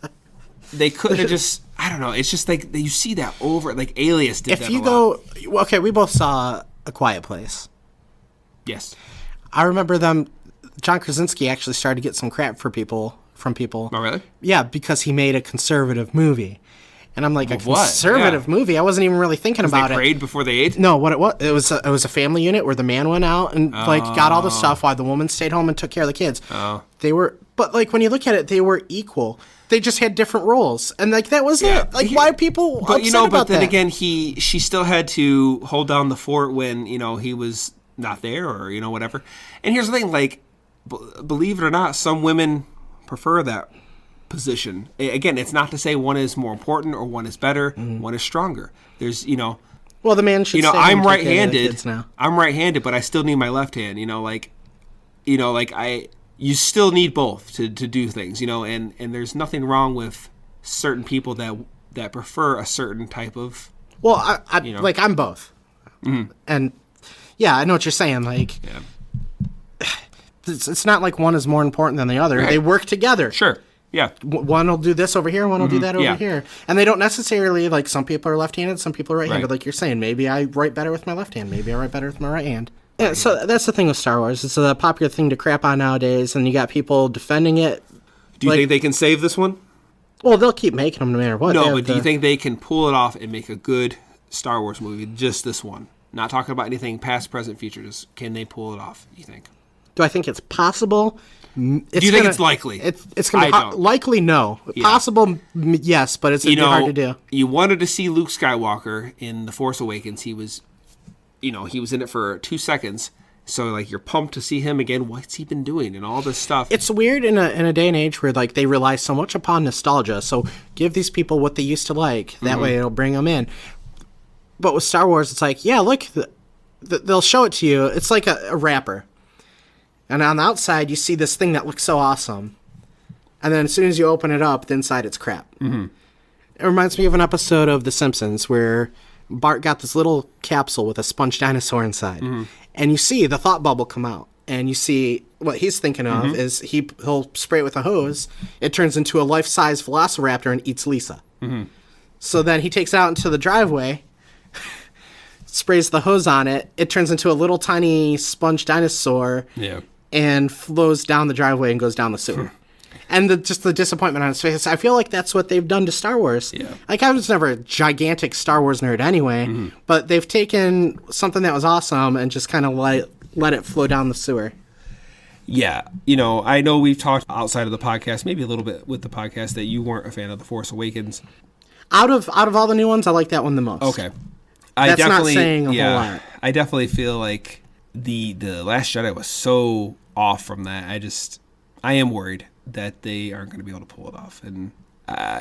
they couldn't have just, I don't know. It's just like you see that over, like Alias did that a lot. Okay, we both saw A Quiet Place. Yes. I remember John Krasinski actually started to get some crap from people. Oh, really? Yeah, because he made a conservative movie. And I'm like, a conservative movie? I wasn't even really thinking about it. They prayed before they ate? No, what it was a family unit where the man went out and got all the stuff while the woman stayed home and took care of the kids. Oh. But like when you look at it, they were equal. They just had different roles, and like that was it. Like why people upset about that? But then again, she still had to hold down the fort when he was not there, or whatever. And here's the thing: like, believe it or not, some women prefer that position. Again, it's not to say one is more important or one is better, one is stronger. There's well, the man should. I'm right-handed. I'm right-handed, but I still need my left hand. You still need both to do things, and there's nothing wrong with certain people that prefer a certain type of. Well, like I'm both, and yeah, I know what you're saying. Like, it's not like one is more important than the other. Right. They work together. Sure. Yeah. One will do this over here, one will do that over here, and they don't necessarily like. Some people are left-handed, some people are right-handed. Right. Like you're saying, maybe I write better with my left hand, maybe I write better with my right hand. Yeah, so that's the thing with Star Wars. It's a popular thing to crap on nowadays, and you got people defending it. Do you think they can save this one? Well, they'll keep making them no matter what. No, but do you think they can pull it off and make a good Star Wars movie, just this one? Not talking about anything past, present, future. Just can they pull it off, you think? Do I think it's possible? Do you think it's likely? It's going to be likely, no. Yeah. Possible, yes, but it's going to be hard to do. You wanted to see Luke Skywalker in The Force Awakens. He was in it for 2 seconds, So, like, you're pumped to see him again. What's he been doing and all this stuff? It's weird in a day and age where, like, they rely so much upon nostalgia. So give these people what they used to like. That way it'll bring them in. But with Star Wars, it's like, yeah, look, they'll show it to you. It's like a wrapper. And on the outside, you see this thing that looks so awesome. And then as soon as you open it up, the inside, it's crap. Mm-hmm. It reminds me of an episode of The Simpsons where Bart got this little capsule with a sponge dinosaur inside. Mm-hmm. And you see the thought bubble come out. And you see what he's thinking of is he'll spray it with a hose. It turns into a life-size velociraptor and eats Lisa. Mm-hmm. So then he takes it out into the driveway, sprays the hose on it. It turns into a little tiny sponge dinosaur and flows down the driveway and goes down the sewer. And just the disappointment on his face. I feel like that's what they've done to Star Wars. Yeah. Like, I was never a gigantic Star Wars nerd anyway, but they've taken something that was awesome and just kind of let it flow down the sewer. Yeah. You know, I know we've talked outside of the podcast, maybe a little bit with the podcast, that you weren't a fan of The Force Awakens. Out of all the new ones, I like that one the most. Okay. That's not saying a whole lot. I definitely feel like the Last Jedi was so off from that. I am worried that they aren't going to be able to pull it off. And,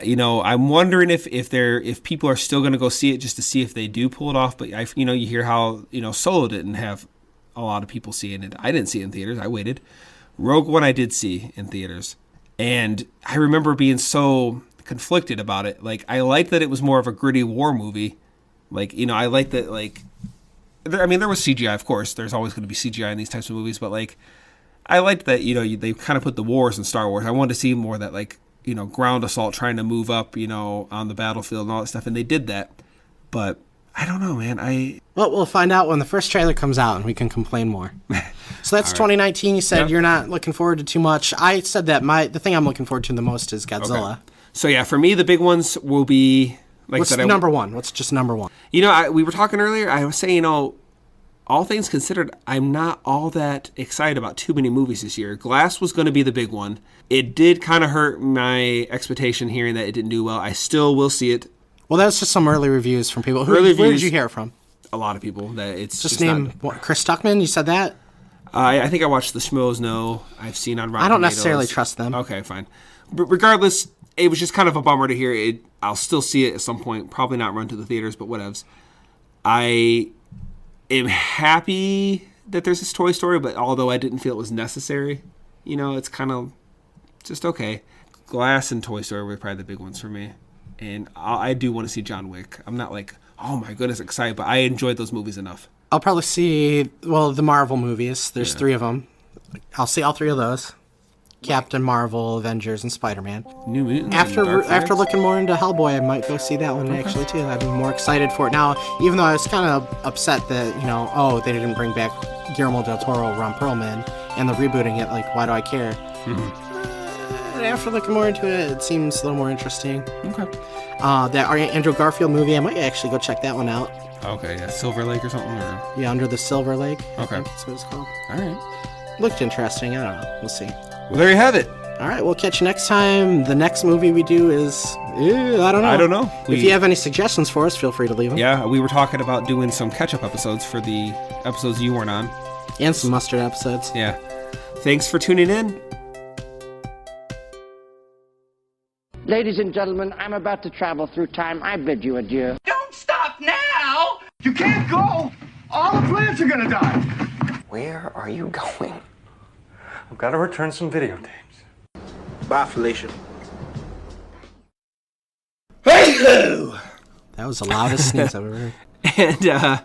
you know, I'm wondering if people are still going to go see it just to see if they do pull it off. But, you hear how, Solo didn't have a lot of people seeing it. I didn't see it in theaters. I waited. Rogue One I did see in theaters. And I remember being so conflicted about it. Like, I liked that it was more of a gritty war movie. Like, I liked that, like, there was CGI, of course. There's always going to be CGI in these types of movies. But, like, I liked that, they kind of put the wars in Star Wars. I wanted to see more of that, like, ground assault, trying to move up, on the battlefield and all that stuff. And they did that. But I don't know, man. Well, we'll find out when the first trailer comes out and we can complain more. So that's 2019. You said you're not looking forward to too much. I said that the thing I'm looking forward to the most is Godzilla. Okay. So, yeah, for me, the big ones will be... What's number one? What's just number one? We were talking earlier. I was saying, all things considered, I'm not all that excited about too many movies this year. Glass was going to be the big one. It did kind of hurt my expectation hearing that it didn't do well. I still will see it. Well, that's just some early reviews from people. Where did you hear it from? A lot of people. That it's just name Chris Stuckman. You said that. I think I watched the Schmoes. No, I've seen on Rotten I don't Tomatoes. necessarily trust them. Okay, fine. But regardless, it was just kind of a bummer to hear it. I'll still see it at some point. Probably not run to the theaters, but whatevs. I am happy that there's this Toy Story, but although I didn't feel it was necessary, it's kind of just okay. Glass and Toy Story were probably the big ones for me. And I do want to see John Wick. I'm not like, oh my goodness, excited, but I enjoyed those movies enough. I'll probably see, the Marvel movies. There's 3 of them. I'll see all 3 of those. Captain Marvel, Avengers, and Spider-Man. New Mutants. After looking more into Hellboy, I might go see that one actually too. I'd be more excited for it now, even though I was kind of upset that they didn't bring back Guillermo del Toro, Ron Perlman, and they're rebooting it. Like, why do I care? Mm-hmm. After looking more into it, it seems a little more interesting. Okay. That Andrew Garfield movie, I might actually go check that one out. Okay, yeah, Silverlake or something, or yeah, Under the Silverlake. Okay, I think that's what it's called. All right. Looked interesting. I don't know. We'll see. Well, there you have it. All right, we'll catch you next time. The next movie we do is... I don't know. If you have any suggestions for us, feel free to leave them. Yeah, we were talking about doing some catch-up episodes for the episodes you weren't on. And some mustard episodes. Yeah. Thanks for tuning in. Ladies and gentlemen, I'm about to travel through time. I bid you adieu. Don't stop now! You can't go! All the plants are gonna die! Where are you going? I've got to return some videotapes. Bye, Felicia. Hey-ho! That was the loudest sneeze I've ever heard. And,